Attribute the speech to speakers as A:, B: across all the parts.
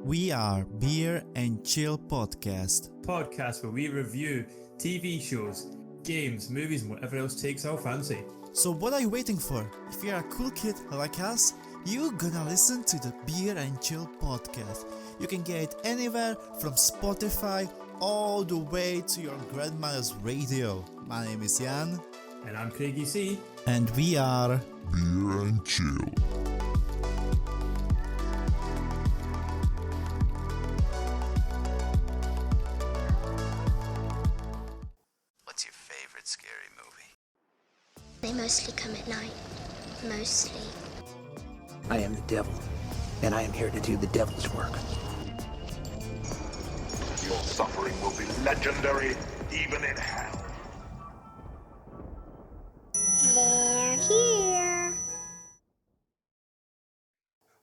A: We are Beer and Chill Podcast.
B: Podcast where we review TV shows, games, movies, and whatever else takes our fancy.
A: So what are you waiting for? If you're a cool kid like us, you're gonna listen to the Beer and Chill Podcast. You can get it anywhere from Spotify all the way to your grandmother's radio. My name is Jan.
B: And I'm Craigie C.
A: And we are
C: Beer and Chill.
D: What's your favorite scary movie?
E: They mostly come at night. Mostly.
F: I am the devil, and I am here to do the devil's work.
C: Your suffering will be legendary, even in hell.
E: They're here.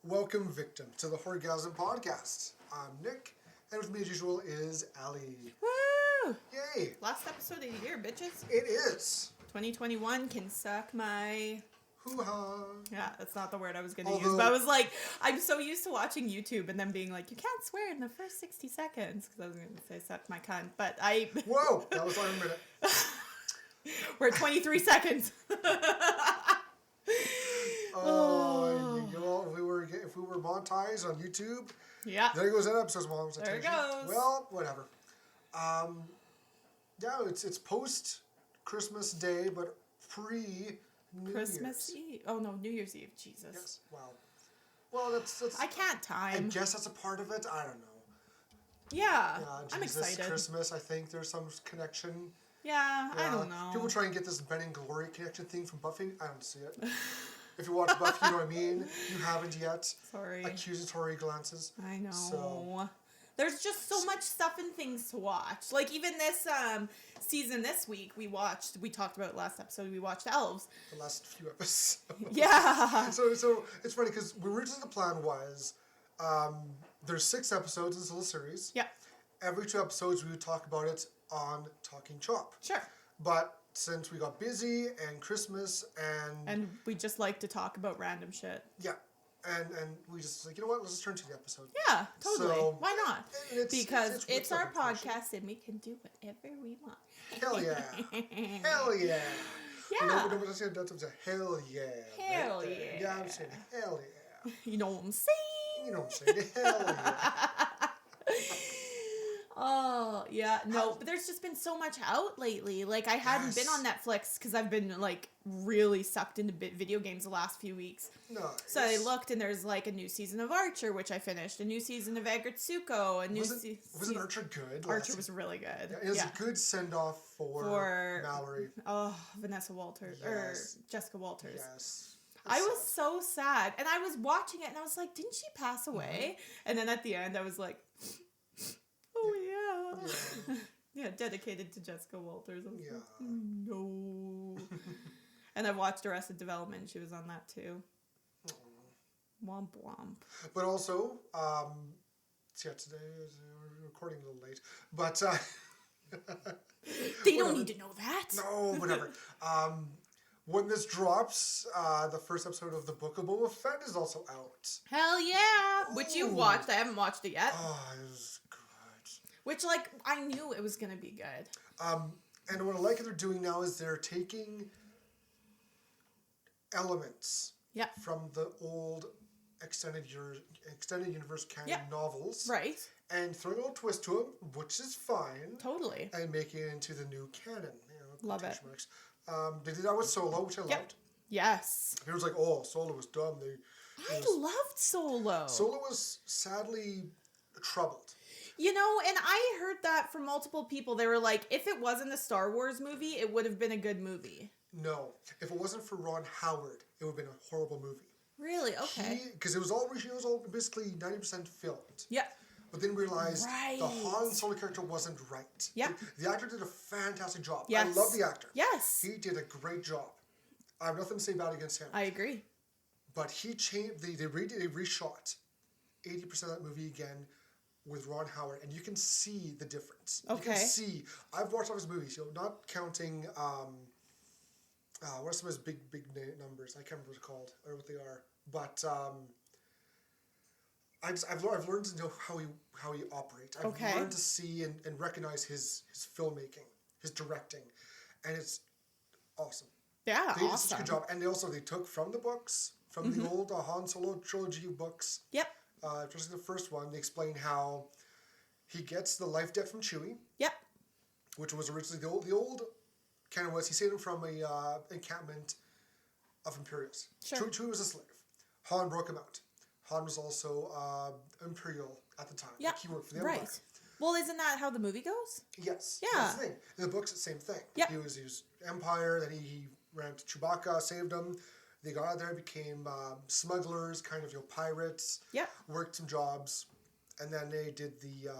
G: Welcome, victim, to the Horr-Gasm podcast. I'm Nick, and with me as usual is Ali.
H: Woo!
G: Yay!
H: Last episode of the year, bitches.
G: It is.
H: 2021 can suck my...
G: Hoo-ha.
H: Yeah, that's not the word I was going to use. But I was like, I'm so used to watching YouTube and then being like, you can't swear in the first 60 seconds. Because I was going to say suck my cunt. But I...
G: Whoa! That was like a minute.
H: We're at 23 seconds.
G: Oh, you know, if we were monetized on YouTube,
H: Yeah.
G: there goes that episode's monetization.
H: There it goes.
G: Well, whatever. Yeah, it's post Christmas Day, but pre New
H: Christmas
G: Year's.
H: Eve. Oh, no, New Year's Eve. Jesus.
G: Yes. Wow. Well, that's.
H: I can't
G: I
H: time.
G: guess that's a part of it. I don't know.
H: Yeah.
G: Yeah,
H: I'm
G: Jesus,
H: excited.
G: Christmas. I think there's some connection.
H: Yeah, I don't know.
G: People try and get this Ben and Glory connection thing from Buffy. I don't see it. If you watch Buffy, you know what I mean. You haven't yet.
H: Sorry.
G: Accusatory glances.
H: I know.
G: So-
H: There's just so much stuff and things to watch. Like even this season this week, we talked about it last episode, we watched Elves.
G: The last few episodes.
H: Yeah.
G: So it's funny because originally the plan was there's 6 episodes in this little series.
H: Yeah.
G: Every 2 episodes we would talk about it on Talking Chop.
H: Sure.
G: But since we got busy and Christmas
H: And we just like to talk about random shit.
G: yeah. And we just like, you know what, let's just turn to the episode.
H: Yeah, totally.
G: So-
H: Why not?
G: And
H: Because it's our
G: stuff, of course.
H: podcast and we can do whatever we want.
G: Hell yeah. Hell yeah.
H: Yeah.
G: No, but that's a hell yeah.
H: Hell
G: right there.
H: yeah.
G: Yeah, I'm saying hell yeah.
H: You know what I'm saying?
G: You know what I'm saying? Hell yeah.
H: Oh, yeah. No, but there's just been so much out lately. Like, I hadn't been on Netflix because I've been, like, really sucked into video games the last few weeks.
G: No.
H: So I looked, and there's, like, a new season of Archer, which I finished. A new season of Agritsuko. A new
G: Wasn't Archer good?
H: Archer was really good.
G: Yeah, it was a good send-off for Mallory.
H: Oh, Vanessa Walters.
G: Yes.
H: Or Jessica Walters.
G: Yes.
H: I was so sad. And I was watching it, and I was like, didn't she pass away? And then at the end, I was like... Oh, yeah. Yeah, dedicated to Jessica Walters. I was like, no. And I watched Arrested Development. She was on that, too. Womp womp.
G: But also, today we're recording a little late, but...
H: They don't need to know that.
G: No, whatever. When this drops, the first episode of the Book of Boba Fett is also out.
H: Hell yeah. Which you've watched. I haven't watched it yet.
G: Oh, it was good.
H: Which, like, I knew it was going to be good.
G: And what I like that they're doing now is they're taking elements from the old extended universe canon novels,
H: Right.
G: and throwing a little twist to them, which is fine.
H: Totally.
G: And making it into the new canon.
H: Love it.
G: Marks. They did that with Solo, which I loved.
H: Yes.
G: It was like, oh, Solo was dumb.
H: I loved Solo.
G: Solo was sadly troubled.
H: You know, and I heard that from multiple people. They were like, if it wasn't a Star Wars movie, it would have been a good movie.
G: No. If it wasn't for Ron Howard, it would have been a horrible movie.
H: Really? Okay.
G: Because it was all basically 90% filmed.
H: Yeah.
G: But then realized the Han Solo character wasn't right.
H: Yeah.
G: The actor did a fantastic job.
H: Yes.
G: I love the actor.
H: Yes.
G: He did a great job. I have nothing to say bad against him.
H: I agree.
G: But he changed, they reshot 80% of that movie again with Ron Howard, and you can see the difference.
H: Okay.
G: You can see, I've watched all his movies, not counting, what are some of his big numbers? I can't remember what it's called, or what they are. But I've learned to know how he operates. I've learned to see and recognize his filmmaking, his directing, and it's awesome.
H: Yeah,
G: They did
H: awesome.
G: such a good job, and they took from the books, from the old Han Solo trilogy books.
H: Yep.
G: Especially the first one. They explain how he gets the life debt from Chewie.
H: Yep.
G: Which was originally the old canon was he saved him from a encampment of Imperials.
H: Sure.
G: Chewie was a slave. Han broke him out. Han was also Imperial at the time.
H: Yeah.
G: Like he worked for the Empire.
H: Right. Well, isn't that how the movie goes?
G: Yes.
H: Yeah.
G: That's the thing. In the books, it's the same thing.
H: Yep.
G: He was Empire, then he ran to Chewbacca, saved him. They got out there, became smugglers, kind of pirates.
H: Yep.
G: Worked some jobs, and then they did the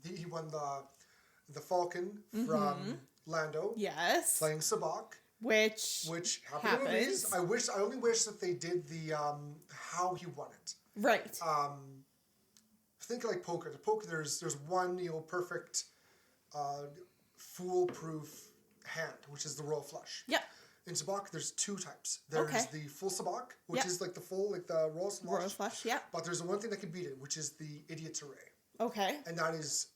G: he won the Falcon from Lando.
H: Yes.
G: Playing Sabacc.
H: Which
G: happened in the movies. I only wish that they did the how he won it.
H: Right.
G: Think like poker. The poker, there's one perfect, foolproof hand, which is the royal flush.
H: Yep.
G: In Sabacc, there's two types. There's the full Sabacc, which is like the full, like the royal flush.
H: Royal flush, yep.
G: But there's the one thing that can beat it, which is the idiot's array.
H: Okay.
G: And that is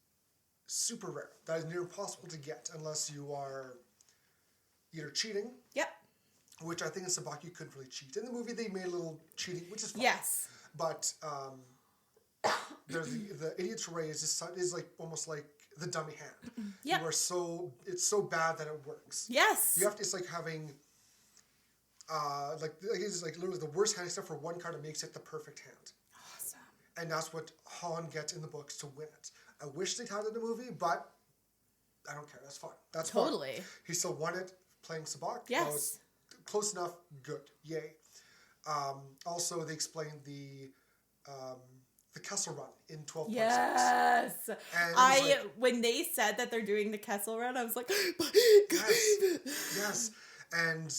G: super rare. That is near impossible to get unless you are either cheating.
H: Yep.
G: Which I think in Sabacc you couldn't really cheat. In the movie, they made a little cheating, which is fine.
H: Yes.
G: But there's the idiot's array is like almost like the dummy hand.
H: Yep.
G: It's so bad that it works.
H: Yes.
G: It's like having it's like literally the worst hand except for one card that makes it the perfect hand.
H: Awesome.
G: And that's what Han gets in the books to win it. I wish they'd had it in the movie, but I don't care. That's fine. That's
H: totally
G: fine. He still won it playing Sabacc.
H: Yes.
G: Close enough. Good. Yay. Also, they explained the Kessel Run in 12.6.
H: Yes.
G: And
H: when they said that they're doing the Kessel Run, I was like,
G: yes. And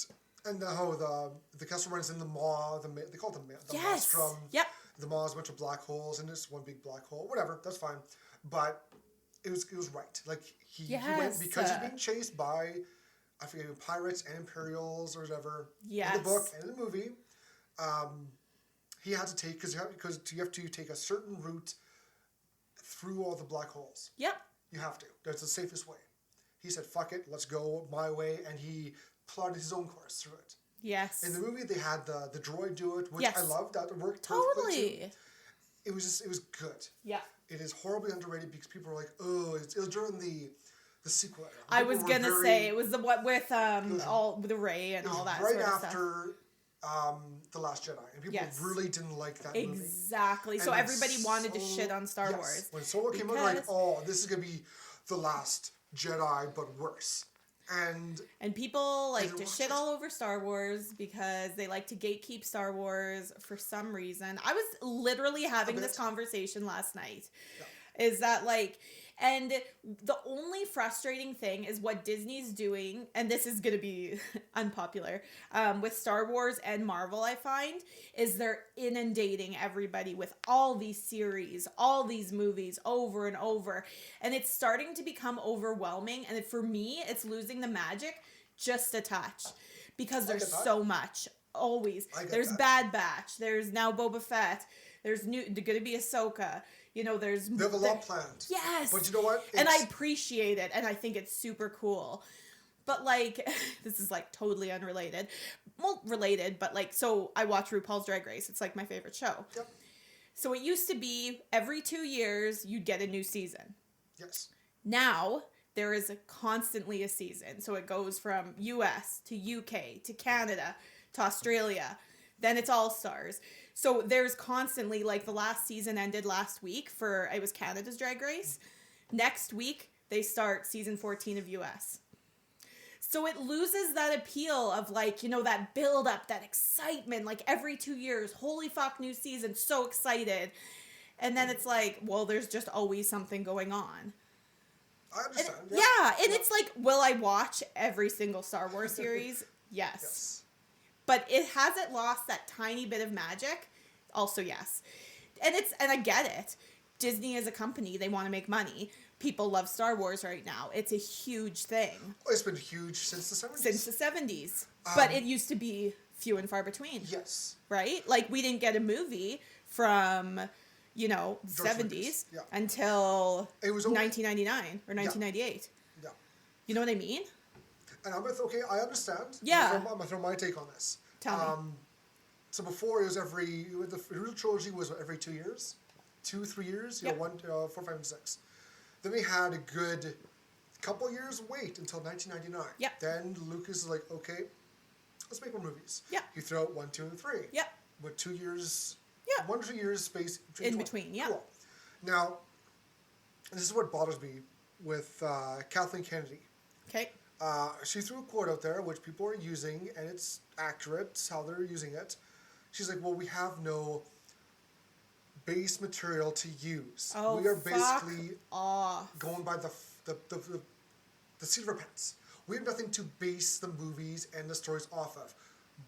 G: the Kessel Run is in the maw. They call it the
H: yes.
G: maelstrom.
H: Yep.
G: The maw is a bunch of black holes, and it's one big black hole. Whatever, that's fine. But it was right. Like he went because he's being chased by, I forget, pirates and Imperials or whatever.
H: Yes.
G: In the book and in the movie, he had to take because you have to take a certain route through all the black holes.
H: Yep.
G: You have to. That's the safest way. He said, "Fuck it, let's go my way," and he plotted his own course through it.
H: Yes.
G: In the movie, they had the droid do it, which
H: yes.
G: I loved. That worked
H: totally.
G: perfectly too. It was good.
H: Yeah.
G: It is horribly underrated because people are like, oh, it was during the sequel era.
H: I was gonna say it was the what with all the Rey and all that
G: right
H: sort of
G: after The Last Jedi, and people really didn't like that movie.
H: Exactly.
G: And
H: so everybody wanted to shit on Star Wars.
G: When Solo came out, they're like, oh, this is gonna be The Last Jedi, but worse. And
H: people like to shit all over Star Wars because they like to gatekeep Star Wars for some reason. I was literally having this conversation last night. Yeah. Is that like, and the only frustrating thing is what Disney's doing, and this is going to be unpopular, with Star Wars and Marvel, I find, is they're inundating everybody with all these series, all these movies over and over. And it's starting to become overwhelming. And for me, it's losing the magic just a touch because there's so much. Always. There's Bad Batch. There's now Boba Fett. There's going to be Ahsoka. You know, they have a lot planned. Yes. But you know what? And I appreciate it. And I think it's super cool. But like, this is like totally unrelated. Well, related, but like, so I watch RuPaul's Drag Race. It's like my favorite show. Yep. So it used to be every 2 years you'd get a new season. Yes. Now there is constantly a season. So it goes from US to UK to Canada to Australia. Then it's All Stars. So there's constantly, like, the last season ended last week it was Canada's Drag Race. Next week, they start season 14 of US. So it loses that appeal of, like, you know, that build up, that excitement, like every 2 years, holy fuck, new season, so excited. And then it's like, well, there's just always something going on.
G: I understand.
H: And it's like, will I watch every single Star Wars series? Yes. But has it lost that tiny bit of magic? Also, yes. And I get it. Disney is a company. They want to make money. People love Star Wars right now. It's a huge thing.
G: It's been huge since the 70s.
H: Since the 70s. But it used to be few and far between.
G: Yes.
H: Right? Like, we didn't get a movie from, you know,
G: George
H: 70s
G: Lucas, yeah.
H: until
G: It was only-
H: 1999 or 1998.
G: Yeah.
H: You know what I mean?
G: And I'm with, okay, I understand.
H: Yeah.
G: I'm going to throw my take on this.
H: Tell me.
G: So before, it was the original trilogy was every 2 years? 2-3 years?
H: Yep.
G: 4, 5, and 6. Then we had a good couple years wait until 1999.
H: Yep.
G: Then Lucas is like, okay, let's make more movies.
H: Yep.
G: He threw out 1, 2, and 3.
H: Yep.
G: With 2 years,
H: Yep.
G: 1 to 2 years space
H: In between, yeah.
G: Cool. Now, this is what bothers me with Kathleen Kennedy.
H: Okay.
G: She threw a quote out there, which people are using, and it's accurate, it's how they're using it. She's like, well, we have no base material to use.
H: Oh,
G: we are
H: fuck
G: basically
H: off.
G: going by the seat of our pants. We have nothing to base the movies and the stories off of.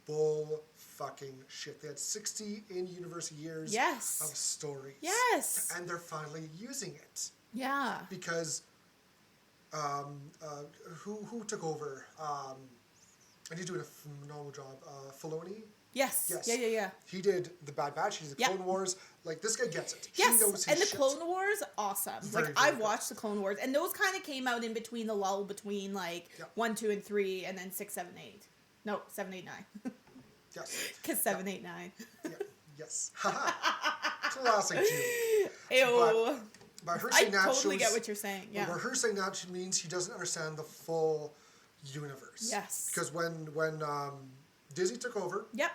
G: Bull fucking shit. They had 60 in-universe years
H: Yes.
G: of stories.
H: Yes.
G: And they're finally using it.
H: Yeah.
G: Because who took over? And he's doing a phenomenal job. Filoni?
H: Yes.
G: Yes.
H: Yeah.
G: He did the Bad Batch. He did the
H: Yep.
G: Clone Wars. Like, this guy gets it.
H: Yes,
G: He knows his
H: and the
G: shit.
H: Clone Wars, awesome.
G: Very,
H: like,
G: very
H: I've
G: good.
H: watched the Clone Wars, and those kind of came out in between the lull between, like,
G: Yeah.
H: 1, 2, and 3, and then 6, 7, 8. No, 7, 8, 9.
G: Yes.
H: Because 7, 8, 9.
G: Yeah. Yes. Classic too.
H: Ew.
G: By her
H: I
G: saying that
H: totally
G: shows,
H: get what you're saying, yeah.
G: By her saying that, she means she doesn't understand the full universe.
H: Yes.
G: Because when Disney took over,
H: Yep.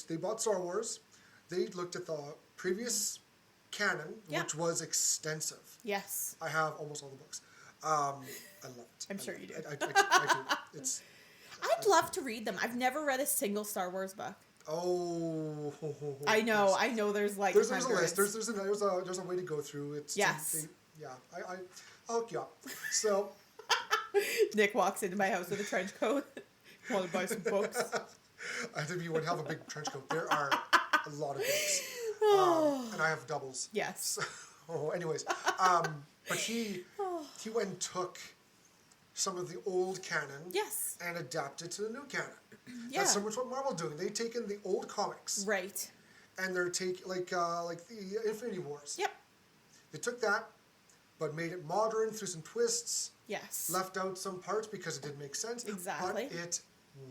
G: they bought Star Wars. They looked at the previous canon,
H: Yeah.
G: which was extensive.
H: Yes.
G: I have almost all the books. I love it.
H: I'm sure you do.
G: I do. It's
H: I'd love to read them. I've never read a single Star Wars book. I know. I know there's like
G: there's a
H: hundreds.
G: list. There's a way to go through it.
H: Yes.
G: I'll hook you up. So
H: Nick walks into my house with a trench coat. Want to buy some books?
G: I think you would have a big trench coat. There are a lot of books, and I have doubles.
H: Yes.
G: Anyways, but he went and took some of the old canon,
H: Yes.
G: and adapted to the new canon.
H: Yeah.
G: That's so much what Marvel's doing. They've taken the old comics,
H: Right.
G: and they're taking like the Infinity Wars.
H: Yep.
G: They took that, but made it modern through some twists.
H: Yes.
G: Left out some parts because it didn't make sense.
H: Exactly.
G: But it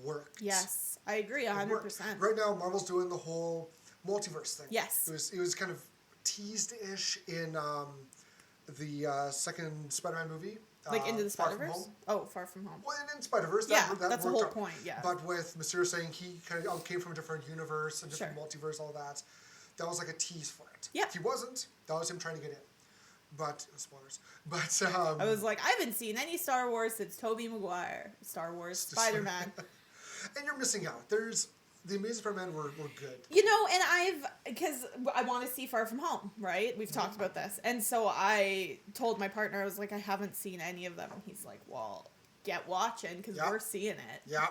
G: worked.
H: Yes. I agree
G: It worked.
H: 100%.
G: Right now, Marvel's doing the whole multiverse thing.
H: Yes.
G: It was kind of teased-ish in the second Spider-Man movie.
H: Like Into the
G: Far From
H: Spider-Verse?
G: Home.
H: Oh, Far From Home.
G: Well, in Spider-Verse,
H: Yeah,
G: that
H: that's the
G: worked
H: whole
G: out.
H: point, yeah.
G: But with Mysterio saying he kind of came from a different universe, a different multiverse, all that was like a tease for it.
H: Yeah.
G: He wasn't. That was him trying to get in. But, spoilers. But,
H: I was like, I haven't seen any Star Wars since Tobey Maguire. Star Wars, Spider-Man.
G: and you're missing out. There's... The Amazing Spider-Man were good.
H: You know, and because I want to see Far From Home, right? We've talked about this. And so I told my partner, I was like, I haven't seen any of them. And he's like, well, get watching because we're seeing it.
G: Yeah.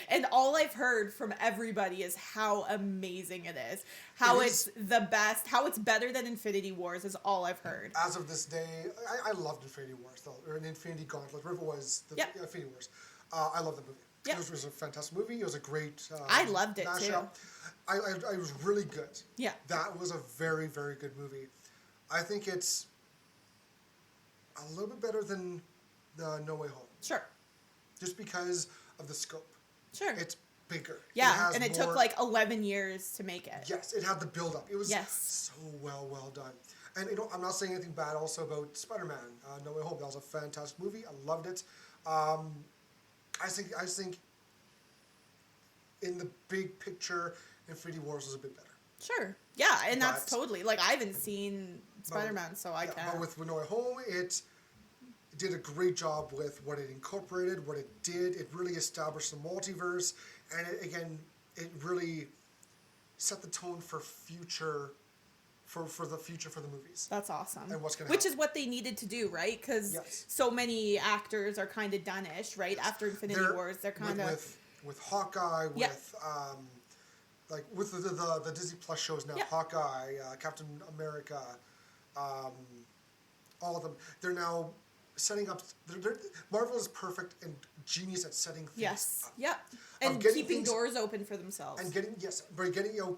H: And all I've heard from everybody is how amazing it is. How it's the best. How it's better than Infinity Wars is all I've heard.
G: As of this day, I loved Infinity Wars, though. Or an Infinity Gauntlet, whatever it was. Infinity Wars. I love the movie.
H: Yep.
G: It was a fantastic movie. It was a great
H: I loved it, too.
G: It was really good.
H: Yeah.
G: That was a very, very good movie. I think it's a little bit better than the No Way Home.
H: Sure.
G: Just because of the scope.
H: Sure.
G: It's bigger.
H: Yeah, and it took like 11 years to make it.
G: Yes, it had the build-up. It was so well done. And I'm not saying anything bad also about Spider-Man, No Way Home. That was a fantastic movie. I loved it. I think in the big picture, Infinity Wars was a bit better.
H: Sure. Yeah, and that's totally, like, I haven't seen Spider-Man, so I can't.
G: But with No Way Home, it did a great job with what it incorporated, what it did. It really established the multiverse, and it really set the tone for future... For the future for the movies.
H: That's awesome.
G: And what's going to
H: Which is what they needed to do, right? Because so many actors are kind of done-ish, right? After Infinity Wars, they're kind of...
G: With Hawkeye, with with the Disney Plus shows now, Hawkeye, Captain America, all of them, they're now setting up. Marvel is perfect and genius at setting things
H: Yes.
G: up.
H: Yep. And keeping doors open for themselves.
G: And keeping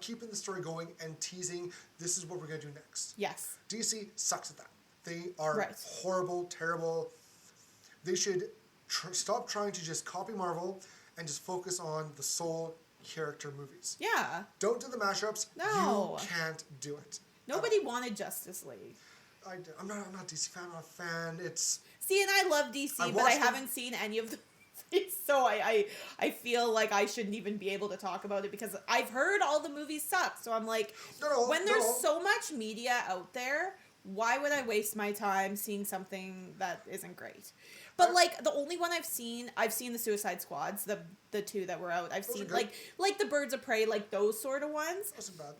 G: keeping the story going and teasing. This is what we're gonna do next.
H: Yes.
G: DC sucks at that. They are horrible, terrible. They should stop trying to just copy Marvel and just focus on the sole character movies.
H: Yeah.
G: Don't do the mashups.
H: No.
G: You can't do it.
H: Nobody wanted Justice League.
G: I'm not a DC fan. I'm not a fan.
H: See, and I love DC, but I haven't seen any of the movies, so I feel like I shouldn't even be able to talk about it because I've heard all the movies suck. So I'm like, when there's so much media out there, why would I waste my time seeing something that isn't great? But like the only one I've seen the Suicide Squads, the two that were out. I've seen like the Birds of Prey, like those sort of ones.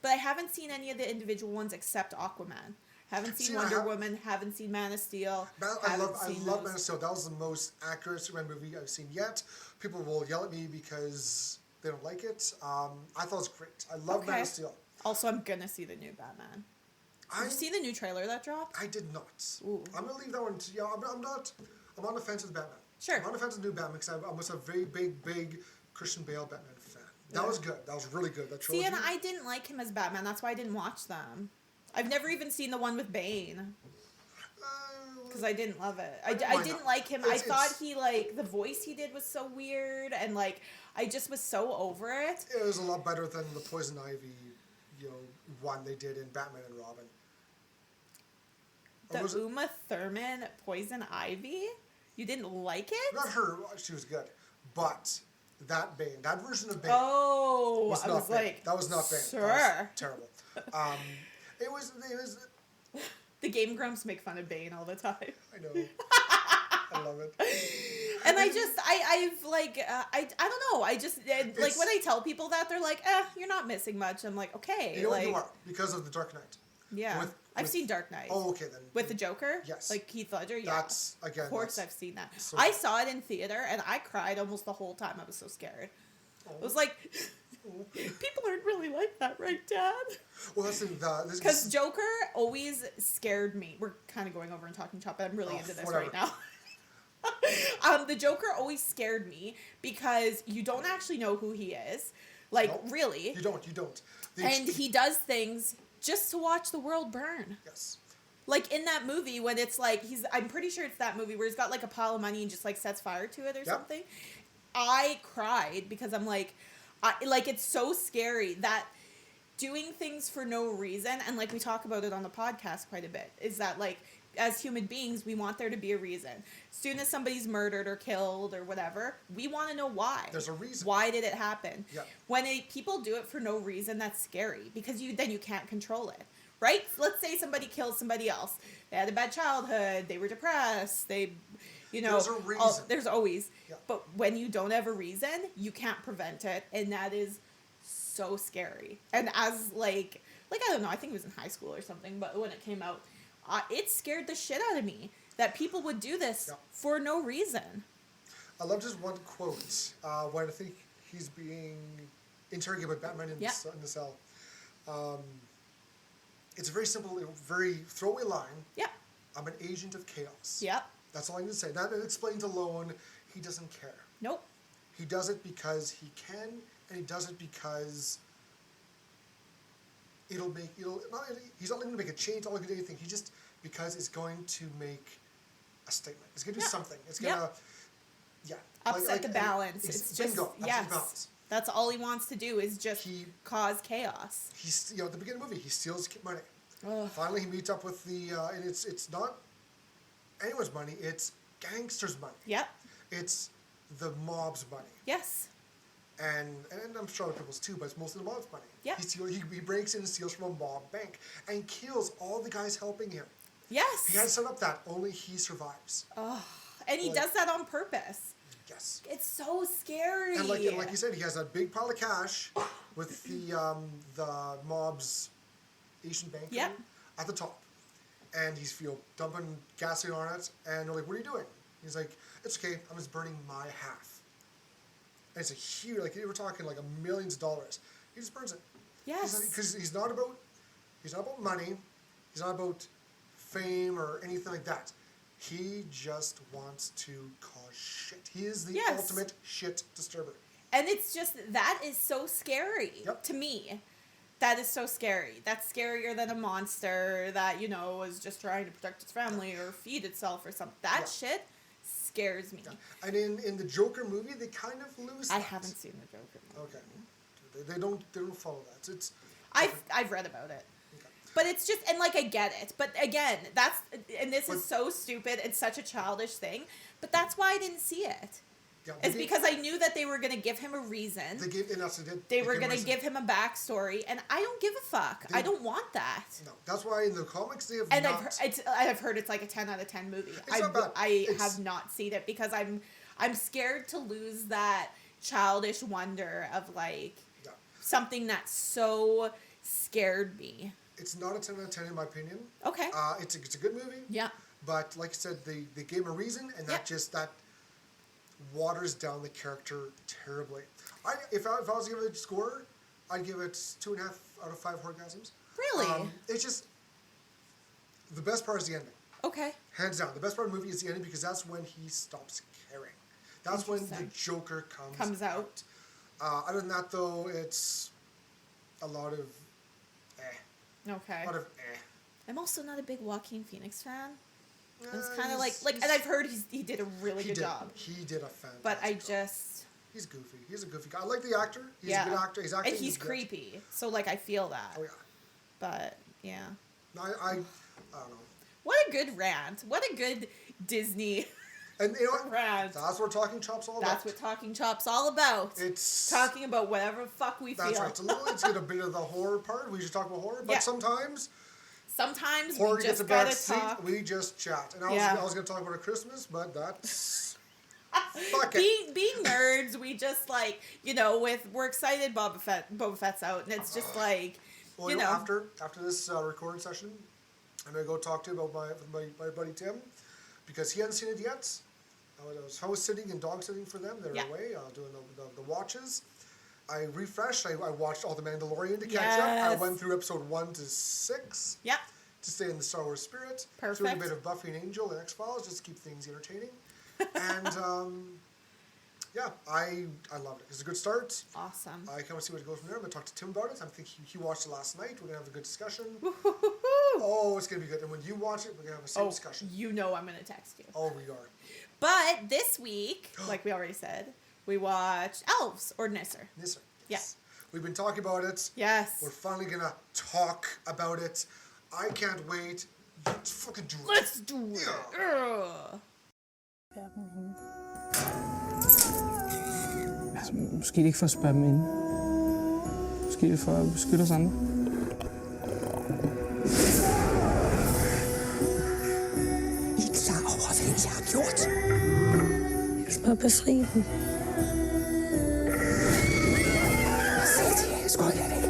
H: But I haven't seen any of the individual ones except Aquaman. Haven't seen Wonder Woman. Haven't seen Man of Steel.
G: I love Man of Steel. That was the most accurate Superman movie I've seen yet. People will yell at me because they don't like it. I thought it was great. I love Man of Steel.
H: Also, I'm gonna see the new Batman. Did you see the new trailer that dropped?
G: I did not.
H: Ooh.
G: I'm gonna leave that one. I'm on the fence with Batman.
H: Sure.
G: I'm on the fence with new Batman because I was a very big Christian Bale Batman fan. That was good. That was really good. That trilogy.
H: See, and I didn't like him as Batman. That's why I didn't watch them. I've never even seen the one with Bane. Because I didn't love it. I didn't like him. I thought the voice he did was so weird, and like I just was so over it.
G: It was a lot better than the Poison Ivy, one they did in Batman and Robin.
H: The Uma Thurman Poison Ivy? You didn't like it?
G: Not her. She was good, but that Bane, that version of Bane.
H: Oh, I was like,
G: that was not Bane.
H: Sure.
G: That was terrible. It was.
H: The Game Grumps make fun of Bane all the time.
G: I know. I love it.
H: And I don't know. I just, like, when I tell people that, they're like, you're not missing much. I'm like, okay.
G: You know what you are, because of The Dark Knight.
H: Yeah. I've seen Dark Knight.
G: Oh, okay, then.
H: With the Joker?
G: Yes.
H: Like Heath Ledger? Yeah.
G: That's, again.
H: Of course I've seen that. So I saw it in theater, and I cried almost the whole time. I was so scared. It was like... People aren't really like that, right, Dad?
G: Well, that's
H: because Joker always scared me. We're kind of going over and talking chop, but I'm really into this right now. The Joker always scared me because you don't actually know who he is. Like, really.
G: You don't.
H: And he does things just to watch the world burn.
G: Yes.
H: Like, in that movie, when it's like, I'm pretty sure it's that movie where he's got, like, a pile of money and just, like, sets fire to it or something. I cried because I'm like... it's so scary that doing things for no reason, and like we talk about it on the podcast quite a bit, is that like as human beings we want there to be a reason. As soon as somebody's murdered or killed or whatever, we want to know why.
G: There's a reason.
H: Why did it happen?
G: Yeah.
H: When people do it for no reason, that's scary because you can't control it. Right? Let's say somebody kills somebody else. They had a bad childhood. They were depressed.
G: There's a reason.
H: There's always. Yeah. But when you don't have a reason, you can't prevent it. And that is so scary. And as I don't know, I think it was in high school or something, but when it came out, it scared the shit out of me that people would do this for no reason.
G: I love just one quote when I think he's being interrogated by Batman in the cell. It's a very simple, very throwaway line.
H: Yep.
G: I'm an agent of chaos.
H: Yep.
G: That's all I need to say. That explains alone, he doesn't care.
H: Nope.
G: He does it because he can, and he does it because he's not going to make a change, not going to do anything. He just, because it's going to make a statement. It's going to do something. It's going to,
H: upset the balance. It's just,
G: bingo, balance.
H: That's all he wants to do is just cause chaos.
G: At the beginning of the movie, he steals money.
H: Ugh.
G: Finally, he meets up with and it's not anyone's money, it's gangsters' money.
H: Yep.
G: It's the mob's money.
H: Yes.
G: And I'm sure other people's too, but it's mostly the mob's money.
H: Yep.
G: He breaks in and steals from a mob bank and kills all the guys helping him.
H: Yes.
G: He had set up that only he survives.
H: Oh, and he does that on purpose.
G: Yes.
H: It's so scary.
G: And like you said, he has a big pile of cash with the mob's Asian bank at the top. And he's dumping gasoline on it, and they're like, "What are you doing?" He's like, "It's okay. I'm just burning my half." And it's a huge, we're talking like millions of dollars. He just burns it.
H: Yes.
G: Because he's not about money. He's not about fame or anything like that. He just wants to cause shit. He is the ultimate shit disturber.
H: And it's just, that is so scary to me. That is so scary. That's scarier than a monster that, you know, is just trying to protect its family or feed itself or something. That shit scares me.
G: Yeah. And in the Joker movie, they kind of lose that.
H: I haven't seen the Joker movie.
G: Okay. They don't follow that. It's
H: I've read about it. Okay. But it's just, and like, I get it. But again, this is so stupid and such a childish thing. But that's why I didn't see it. Yeah, it's because I knew that they were going to give him a reason. They were going to give him a backstory, and I don't give a fuck. I don't want that.
G: No, that's why in the comics they have
H: and I've heard it's like a 10 out of 10 movie. I have not seen it because I'm scared to lose that childish wonder of like something that so scared me.
G: It's not a 10 out of 10 in my opinion.
H: Okay.
G: It's a good movie.
H: Yeah.
G: But like I said, they gave him a reason, and that waters down the character terribly. If I was to give it a score, I'd give it 2.5 out of 5 Horr-Gasms.
H: Really?
G: It's just the best part is the ending.
H: Okay.
G: Hands down, the best part of the movie is the ending because that's when he stops caring. That's when the Joker comes out. Other than that, though, it's a lot of
H: Okay.
G: A lot of
H: I'm also not a big Joaquin Phoenix fan. It was kind of like, and I've heard he did a really good job.
G: He did a fantastic
H: But I
G: job.
H: just...
G: He's goofy. He's a goofy guy. I like the actor. He's a good actor. He's acting.
H: And he's creepy. So, like, I feel that.
G: Oh, yeah.
H: But, yeah.
G: I don't know.
H: What a good rant. What a good Disney
G: and you know what?
H: rant.
G: That's what Talking Chop's all about.
H: That's what Talking Chop's all about.
G: It's... talking
H: about whatever the fuck we feel.
G: That's right. It's got a bit of the horror part. We should talk about horror. But sometimes
H: we just gotta talk.
G: We just chat. And I was going to talk about a Christmas, but that's... Fuck it.
H: Being nerds, we just like, you know, we're excited Boba Fett's out, and it's just like,
G: well, you know. After this recording session, I'm going to go talk to you about my buddy Tim, because he hasn't seen it yet. I was house sitting and dog sitting for them. They're away doing the watches. I refreshed. I watched all the Mandalorian to catch up. I went through episode 1 to 6.
H: Yep. To
G: stay in the Star Wars spirit.
H: Perfect.
G: Doing a bit of Buffy and Angel and X-Files just to keep things entertaining. And I loved it. It's a good start.
H: Awesome.
G: I can't wait to see where it goes from there. I'm going to talk to Tim about it. I think he watched it last night. We're going to have a good discussion. Oh, it's going to be good. And when you watch it, we're going to have the same discussion.
H: You know I'm going to text you.
G: Oh, we are.
H: But this week, like we already said, we watched Elves or Nisser.
G: Nisser.
H: Yes.
G: Yeah. We've been talking about it.
H: Yes.
G: We're finally going to talk about it. I can't wait. Let's fucking do it.
H: Let's do it.
G: Yeah.
I: Altså, måske ikke for at spørge dem ind. Måske for at beskytte os andre.
F: I er klar over, hvad jeg har gjort? Jeg skal bare befri dem. Sæt jer, skøj jer væk.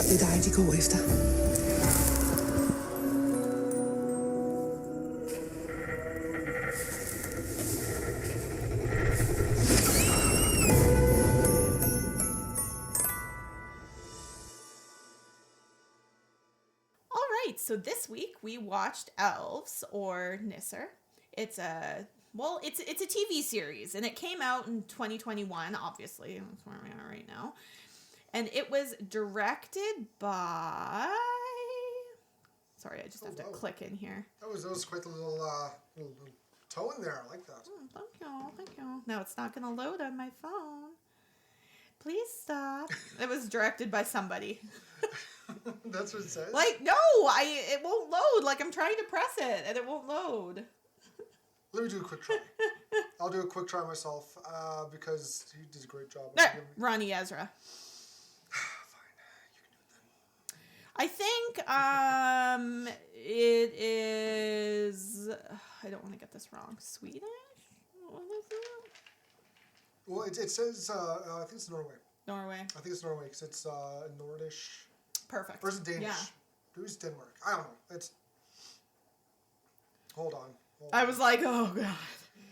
F: Det er dig, de går efter.
H: So this week we watched Elves or Nisser. It's a TV series, and it came out in 2021. Obviously, that's where we are right now. And it was directed by. Sorry, I just have to click in here.
G: That was quite a little toe in there. I like that.
H: Thank you. Now it's not going to load on my phone. Please stop. It was directed by somebody.
G: That's what it says?
H: Like, no, it won't load. Like, I'm trying to press it, and it won't load.
G: Let me do a quick try. I'll do a quick try myself, because he did a great job.
H: Ronnie Ezra.
G: Fine, you can do it then.
H: I think, it is... I don't want to get this wrong. Swedish? What is it?
G: Well, it says, I think it's Norway.
H: Norway.
G: I think it's Norway, because it's Nordish...
H: Perfect.
G: Or is it Danish?
H: Yeah.
G: Who's Denmark? I don't know. It's... Hold on.
H: I was like, oh, God.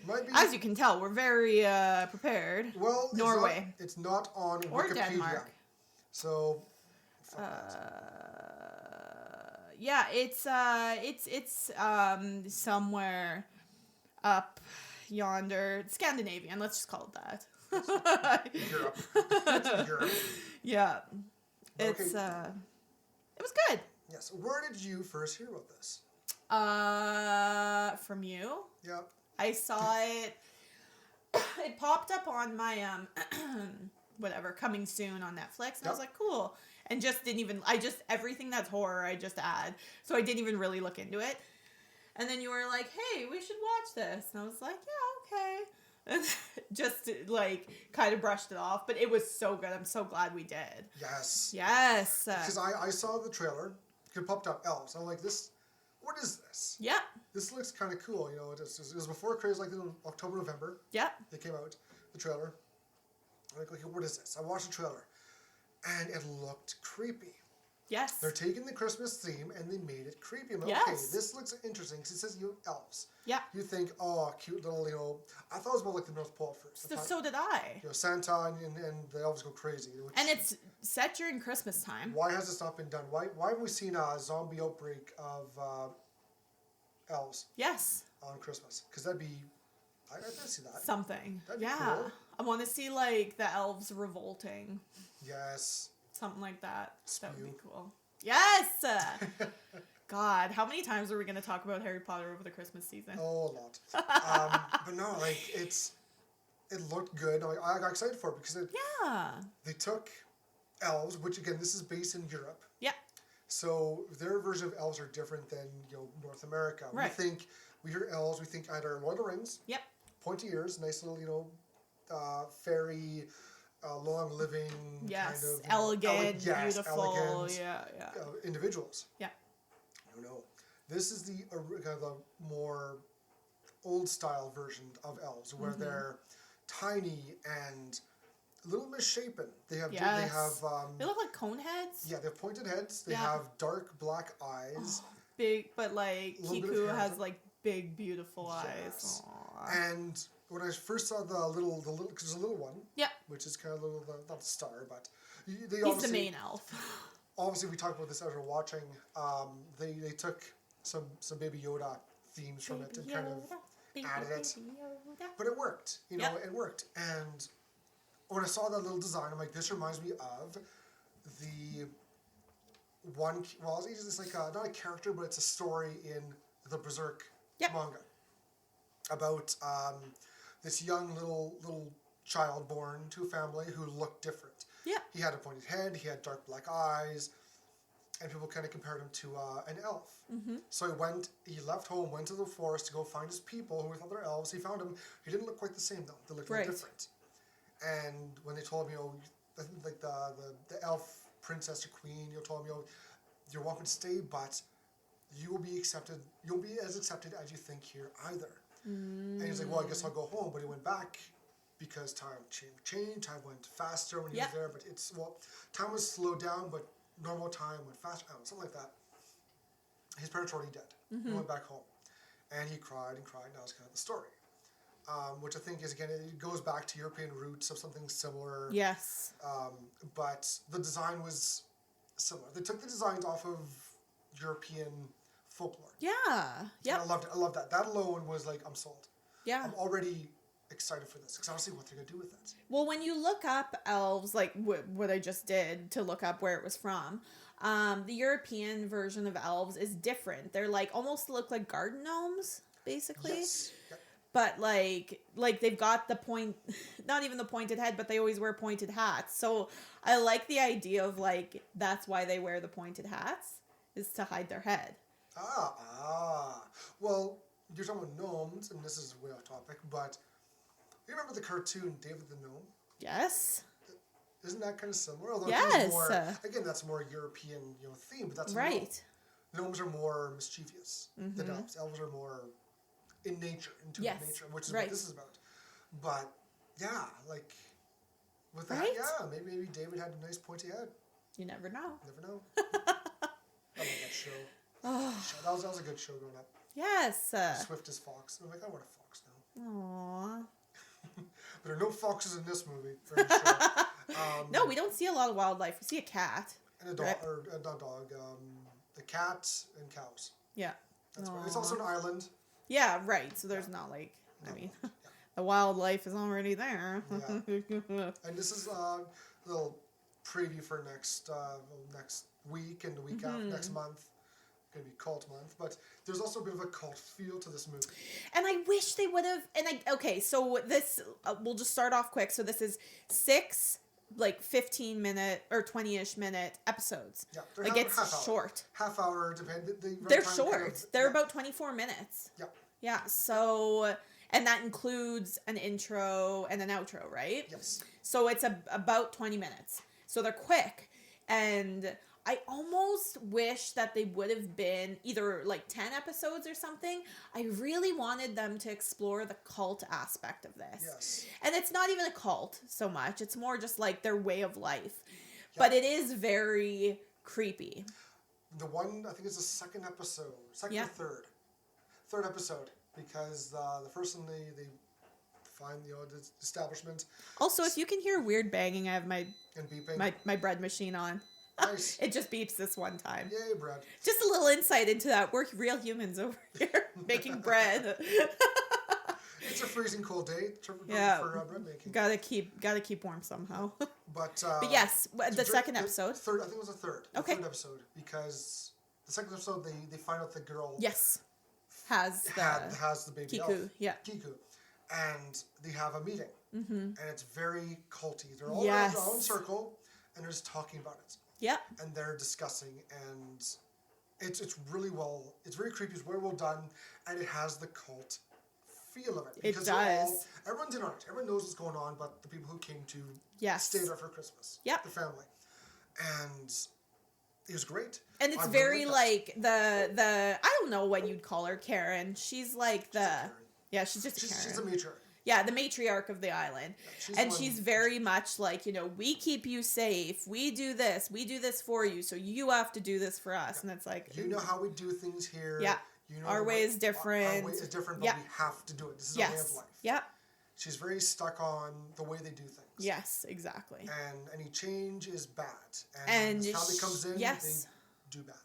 G: Might be...
H: As you can tell, we're very prepared.
G: Well,
H: Norway.
G: It's not on
H: or
G: Wikipedia.
H: Denmark.
G: So,
H: Yeah, it's somewhere up yonder, Scandinavian. Let's just call it that.
G: Europe. It's in Europe.
H: Yeah,
G: Okay.
H: it was good.
G: Yes. Where did you first hear about this?
H: From you.
G: Yeah.
H: I saw it. It popped up on my whatever, coming soon on Netflix, and I was like, cool. And just didn't even, everything that's horror, I just add. So I didn't even really look into it. And then you were like, hey, we should watch this. And I was like, yeah, okay. And just, like, kind of brushed it off. But it was so good. I'm so glad we did.
G: Yes.
H: Yes.
G: Because I saw the trailer. It popped up, Elves. I'm like, what is this?
H: Yeah.
G: This looks kind of cool. You know, it was before craze, like in October, November.
H: Yeah.
G: They came out, the trailer. I'm like, what is this? I watched the trailer. And it looked creepy.
H: Yes.
G: They're taking the Christmas theme and they made it creepy. I'm like,
H: yes.
G: okay, this looks interesting because it says elves.
H: Yeah.
G: You think, oh, cute little, you know, I thought it was more like the North Pole at first.
H: So did I.
G: You know, Santa and the elves go crazy.
H: And it's set during Christmas time.
G: Why has this not been done? Why have we seen a zombie outbreak of elves?
H: Yes.
G: On Christmas? Because that'd be, I'd see that.
H: Something.
G: That'd be cool.
H: I want to see, like, the elves revolting.
G: Yes.
H: Something like that.
G: Spew.
H: That would be cool. Yes! God, how many times are we going to talk about Harry Potter over the Christmas season?
G: Oh, a lot. But no, like, it looked good. I got excited for it because they took elves, which, again, this is based in Europe.
H: Yeah.
G: So their version of elves are different than, you know, North America.
H: Right.
G: We hear elves, we think either Lord of the Rings.
H: Yep.
G: Pointy ears, nice little, you know, fairy, long-living, kind of...
H: Elegant, beautiful,
G: elegant,
H: yeah.
G: Individuals.
H: Yeah.
G: No. This is the kind of the more old-style version of elves, where they're tiny and a little misshapen. They have...
H: They look like cone heads.
G: Yeah, they have pointed heads. They have dark black eyes.
H: Big, but like Kiku has like big, beautiful
G: eyes.
H: Aww.
G: And when I first saw the little, because there's a little one.
H: Yeah.
G: Which is kind of little, not the star, but
H: he's the main elf.
G: Obviously, we talked about this as we're watching. They took some Baby Yoda themes from it and kind of added it. But it worked. You know, it worked. And when I saw that little design, I'm like, this reminds me of the one. Well, it's like not a character, but it's a story in the Berserk manga about this young little child born to a family who looked different.
H: Yeah.
G: He had a pointed head. He had dark black eyes, and people kind of compared him to an elf. Mm-hmm. So he left home, went to the forest to go find his people who thought they're elves. He found them. He didn't look quite the same though. They looked very different. And when they told him, you know, I think like the elf princess or queen, you know, told him, you know, you're welcome to stay, but you will be accepted. You'll be as accepted as you think here either. And he's like, well, I guess I'll go home. But he went back because time changed. Time went faster when he was there. But time was slowed down, but normal time went faster. Something like that. His parents were already dead. He went back home. And he cried and cried. And that was kind of the story. Which I think is, again, it goes back to European roots of something similar.
H: Yes.
G: But the design was similar. They took the designs off of European folklore.
H: Yeah. Yeah.
G: I loved it. I loved that. That alone was like, I'm sold.
H: Yeah.
G: I'm already excited for this because I want to see what they're going to do with it.
H: Well, when you look up elves, like what I just did to look up where it was from, the European version of elves is different. They're like almost look like garden gnomes, basically.
G: Yes. Yep.
H: But like they've got the not even the pointed head, but they always wear pointed hats. So I like the idea of like, that's why they wear the pointed hats, is to hide their head.
G: Well, you're talking about gnomes, and this is way off topic, but you remember the cartoon David the Gnome?
H: Yes.
G: Isn't that kind of similar? Although
H: yes.
G: Again, that's more European, you know, theme, but that's
H: right.
G: Gnomes are more mischievous than elves. Elves are more in nature, intuitive nature, which is what this is about. But yeah, like with that, maybe David had a nice pointy head.
H: You never know.
G: Never know. I love that show. That was a good show growing up.
H: Yes.
G: Swift as fox. I'm like, I want a fox now.
H: Aww.
G: There are no foxes in this movie. Or in the show.
H: No, we don't see a lot of wildlife. We see a cat.
G: And a dog, or not dog, the cat and cows.
H: Yeah.
G: That's why. It's also an island.
H: Yeah, right. So there's not like, I mean, the wildlife is already there.
G: Yeah. And this is a little preview for next week and the week after, next month. Going to be cult month, but there's also a bit of a cult feel to this movie.
H: And I wish they would have. Okay, so this we'll just start off quick. So this is 6 like 15-minute or 20-ish minute episodes.
G: Yeah,
H: like it's short.
G: Half hour, depending.
H: They're short. They're about 24 minutes.
G: Yeah.
H: Yeah. So, and that includes an intro and an outro, right?
G: Yes.
H: So it's about 20 minutes. So they're quick, and I almost wish that they would have been either like 10 episodes or something. I really wanted them to explore the cult aspect of this.
G: Yes.
H: And it's not even a cult so much. It's more just like their way of life. Yeah. But it is very creepy.
G: The one, I think it's the second episode. Second or third. Third episode. Because the first one, they find the establishment.
H: Also, if you can hear weird banging, I have my bread machine on.
G: Nice.
H: It just beeps this one time.
G: Yay, bread.
H: Just a little insight into that. We're real humans over here making bread.
G: It's a freezing cold day for bread making.
H: Gotta keep warm somehow.
G: But
H: yes, the second episode.
G: Third, I think it was the third.
H: Okay.
G: The third episode, because the second episode they find out the girl.
H: Yes. Has the baby
G: Kiku.
H: Elf. Yeah.
G: Kiku, and they have a meeting, and it's very culty. They're all in their own circle, and they're just talking about it.
H: Yep.
G: And they're discussing, and it's really well. It's very creepy. It's very well done, and it has the cult feel of it.
H: It does.
G: Everyone's in on it. Everyone knows what's going on, but the people who came to stay there for Christmas.
H: Yep.
G: The family, and it was great.
H: And it's very like the I don't know what you'd call her, Karen. She's like she's just a Karen.
G: She's a matriarch.
H: Yeah, the matriarch of the island. Yeah, she's very much like, we keep you safe. We do this for you, so you have to do this for us. Yeah. And it's like...
G: You know how we do things here.
H: Yeah.
G: You know
H: our way is different.
G: Our way is different, but we have to do it. This is a way of life.
H: Yeah.
G: She's very stuck on the way they do things.
H: Yes, exactly.
G: And any change is bad. And how they comes in, they do bad.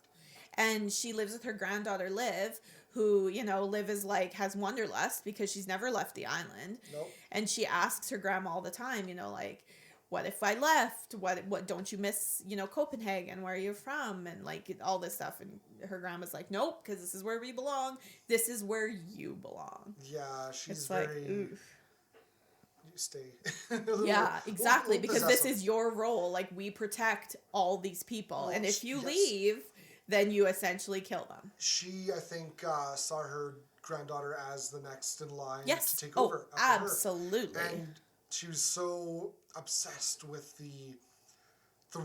H: And she lives with her granddaughter, Liv, who, Liv is like, has wanderlust because she's never left the island.
G: Nope.
H: And she asks her grandma all the time, like, what if I left? What don't you miss, Copenhagen, where you're from? And like all this stuff. And her grandma's like, nope, because this is where we belong. This is where you belong.
G: Yeah, she's
H: it's
G: very...
H: like, ooh.
G: You stay.
H: Yeah, exactly. Because this is your role. Like, we protect all these people. And if you leave... then you essentially kill them.
G: She, I think, saw her granddaughter as the next in line to take
H: over.
G: Over.
H: Absolutely.
G: Her. And she was so obsessed with the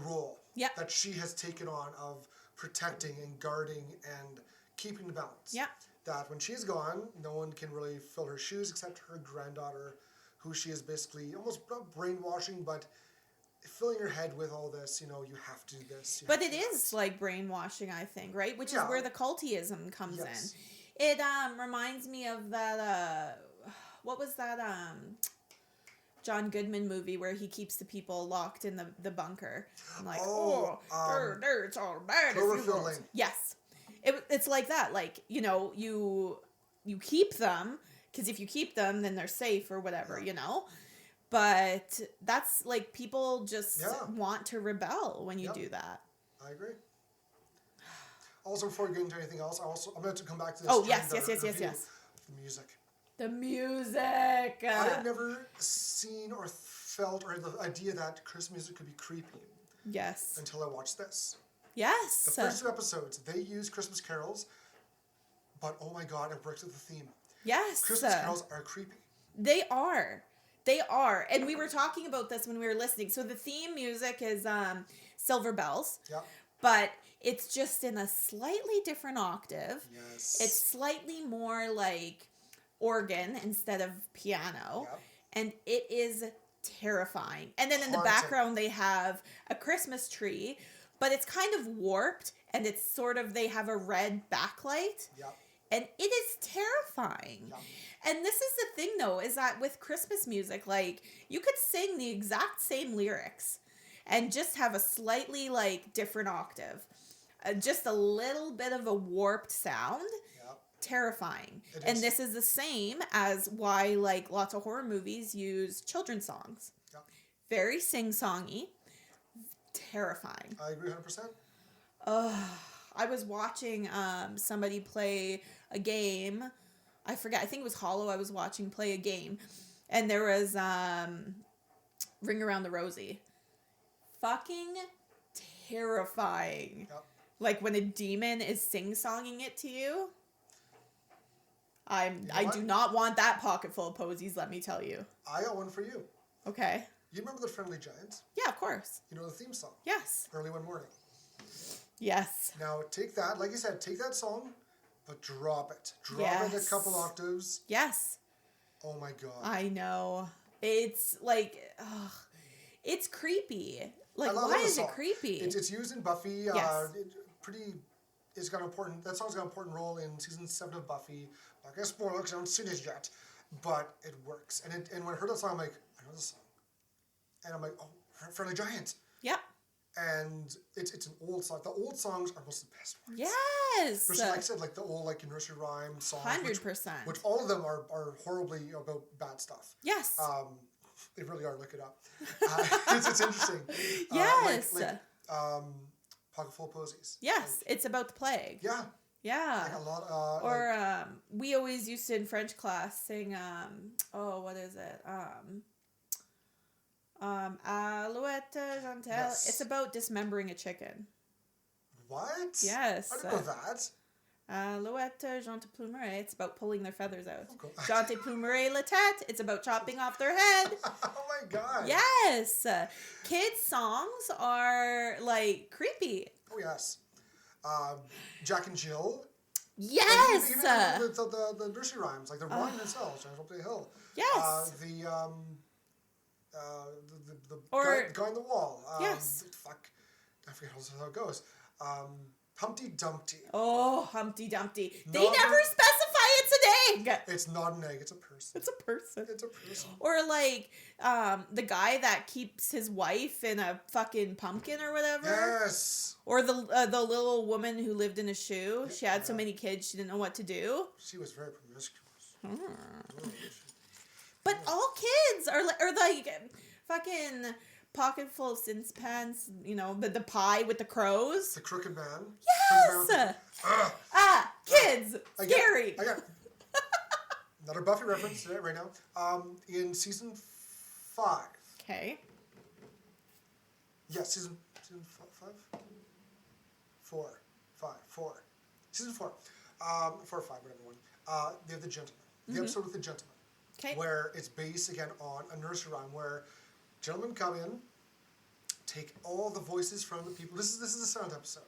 G: role that she has taken on of protecting and guarding and keeping the balance.
H: Yeah.
G: That when she's gone, no one can really fill her shoes except her granddaughter, who she is basically almost not brainwashing, but filling her head with all this, you have to do this.
H: But it is like brainwashing, I think, right? Which is where the cultism comes in. It reminds me of that, what was that John Goodman movie where he keeps the people locked in the bunker? I'm like, it's all bad. Yes. It's like that. Like, you keep them, because if you keep them, then they're safe or whatever, But that's like people just want to rebel when you do that.
G: I agree. Also, before we get into anything else, I'm going to come back to this.
H: Oh, yes.
G: The music.
H: The music.
G: I have never seen or felt or the idea that Christmas music could be creepy.
H: Yes.
G: Until I watched this.
H: Yes.
G: The first 2 episodes, they use Christmas carols, but oh my God, it works with the theme.
H: Yes.
G: Christmas carols are creepy.
H: They are. They are. And we were talking about this when we were listening. So the theme music is Silver Bells.
G: Yeah.
H: But it's just in a slightly different octave.
G: Yes.
H: It's slightly more like organ instead of piano. Yep. And it is terrifying. And then in the background they have a Christmas tree, but it's kind of warped and it's sort of, they have a red backlight.
G: Yep.
H: And it is terrifying. Yep. And this is the thing, though, is that with Christmas music, like, you could sing the exact same lyrics and just have a slightly like different octave. Just a little bit of a warped sound.
G: Yep.
H: Terrifying. And this is the same as why like lots of horror movies use children's songs.
G: Yep.
H: Very sing-songy. Terrifying.
G: I agree 100%.
H: I was watching somebody play a game. I forget. I think it was Hollow. I was watching play a game. And there was Ring Around the Rosie. Fucking terrifying.
G: Yep.
H: Like when a demon is sing-songing it to you. I do not want that pocket full of posies, let me tell you.
G: I got one for you.
H: Okay.
G: You remember the Friendly Giants?
H: Yeah, of course.
G: You know the theme song?
H: Yes.
G: Early One Morning.
H: Yes.
G: Now take that, like you said, take that song, but drop it. Drop it a couple octaves.
H: Yes.
G: Oh my god.
H: I know. It's like, ugh. It's creepy. Like, why is it creepy?
G: It's used in Buffy.
H: Yes.
G: It's got an important. That song's got an important role in season 7 of Buffy. I guess spoiler because I haven't seen it yet, but it works. And when I heard that song, I'm like, I know this song, and I'm like, oh, Friendly Giant.
H: Yep.
G: And it's an old song. The old songs are most of the best ones.
H: Yes.
G: Especially, like I said, like the old like nursery rhyme songs.
H: 100%.
G: Which all of them are horribly about bad stuff.
H: Yes.
G: They really are. Look it up. It's interesting.
H: Yes.
G: Pocket full of posies.
H: Yes, it's about the plague.
G: Yeah.
H: Yeah.
G: Like a lot.
H: Or we always used to in French class sing what is it? Alouette Gentile.
G: Yes.
H: It's about dismembering a chicken.
G: What?
H: Yes.
G: I didn't know that.
H: Alouette Gentile Plumeret. It's about pulling their feathers out.
G: Oh,
H: Gentile Plumeret la tête. It's about chopping off their head.
G: Oh my god.
H: Yes. Kids' songs are like creepy.
G: Oh yes. Jack and Jill.
H: Yes.
G: Even the nursery rhymes, like the rhyme themselves, Giants Up the Hill.
H: Yes.
G: The guy on the wall.
H: Yes.
G: Fuck. I forget how it goes. Humpty Dumpty.
H: Oh, Humpty Dumpty. They
G: Not
H: never specify it's an egg.
G: It's not an egg. It's a person.
H: It's a person.
G: It's a person.
H: Or like the guy that keeps his wife in a fucking pumpkin or whatever.
G: Yes.
H: Or the little woman who lived in a shoe. She had so many kids she didn't know what to do.
G: She was very promiscuous.
H: Oh, but all kids are like fucking pocket full of Sin's pants, you know, the pie with the crows.
G: The Crooked Man.
H: Yes! Kids! Scary!
G: I got another Buffy reference right now. In season 5.
H: Okay.
G: Yes, season 5? 4. 5. 4. Season 4. 4 or 5, whatever one. They have The Gentleman. The episode with The Gentleman.
H: Okay.
G: Where it's based, again, on a nursery rhyme where gentlemen come in, take all the voices from the people. This is the sound episode,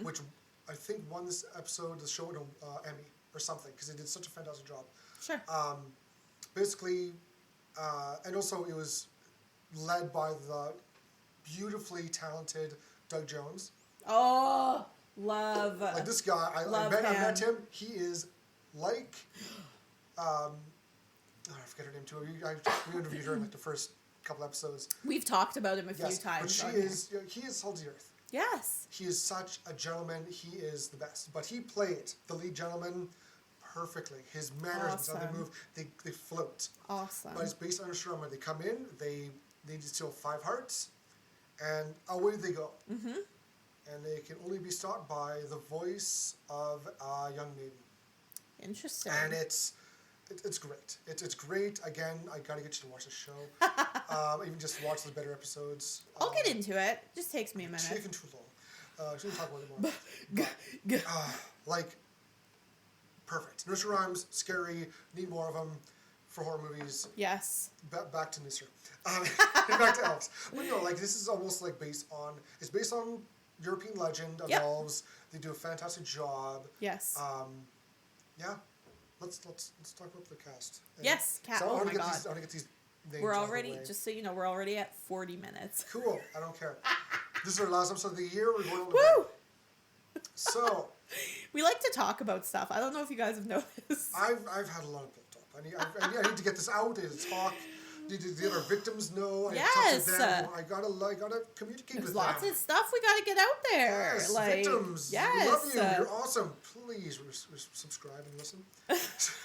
G: which I think won this episode, the show, an Emmy or something, because they did such a fantastic job.
H: Sure.
G: Basically, and also it was led by the beautifully talented Doug Jones.
H: Oh, love.
G: Like this guy, I met him. He is like, I forget her name too. We interviewed her in like the first couple episodes.
H: We've talked about him a few times.
G: But he is salt of the earth.
H: Yes.
G: He is such a gentleman. He is the best. But he played the lead gentleman perfectly. His manners and how they move, they float.
H: Awesome.
G: But it's based on a show where they come in, they need to steal 5 hearts, and away they go. Mm-hmm. And they can only be stopped by the voice of a young maiden.
H: Interesting.
G: And it's great. It's great. Again, I gotta get you to watch the show. Even just watch the better episodes.
H: I'll get into it. Just takes me a minute.
G: It's taking too long. Shouldn't talk about it more. Like, perfect. Nursery rhymes, scary. Need more of them for horror movies.
H: Yes.
G: Back to Nisser. Back to Elves. But no, like this is almost like based on European legend of elves. They do a fantastic job.
H: Yes.
G: Yeah. Let's talk about the cast.
H: Yes, cast.
G: So
H: Oh my god.
G: I want to get these names
H: We're
G: out of the
H: already,
G: way.
H: just so you know, we're already at 40 minutes.
G: Cool. I don't care. This is our last episode of the year. We're going on to
H: Woo!
G: bed. So.
H: We like to talk about stuff. I don't know if you guys have noticed.
G: I've had a lot of built up. I need to get this out and talk Did our victims know?
H: Yes.
G: I gotta communicate
H: There's
G: with
H: lots
G: them.
H: of stuff we gotta get out there.
G: Yes,
H: like,
G: victims.
H: Yes.
G: We love you. You're awesome. Please subscribe and listen,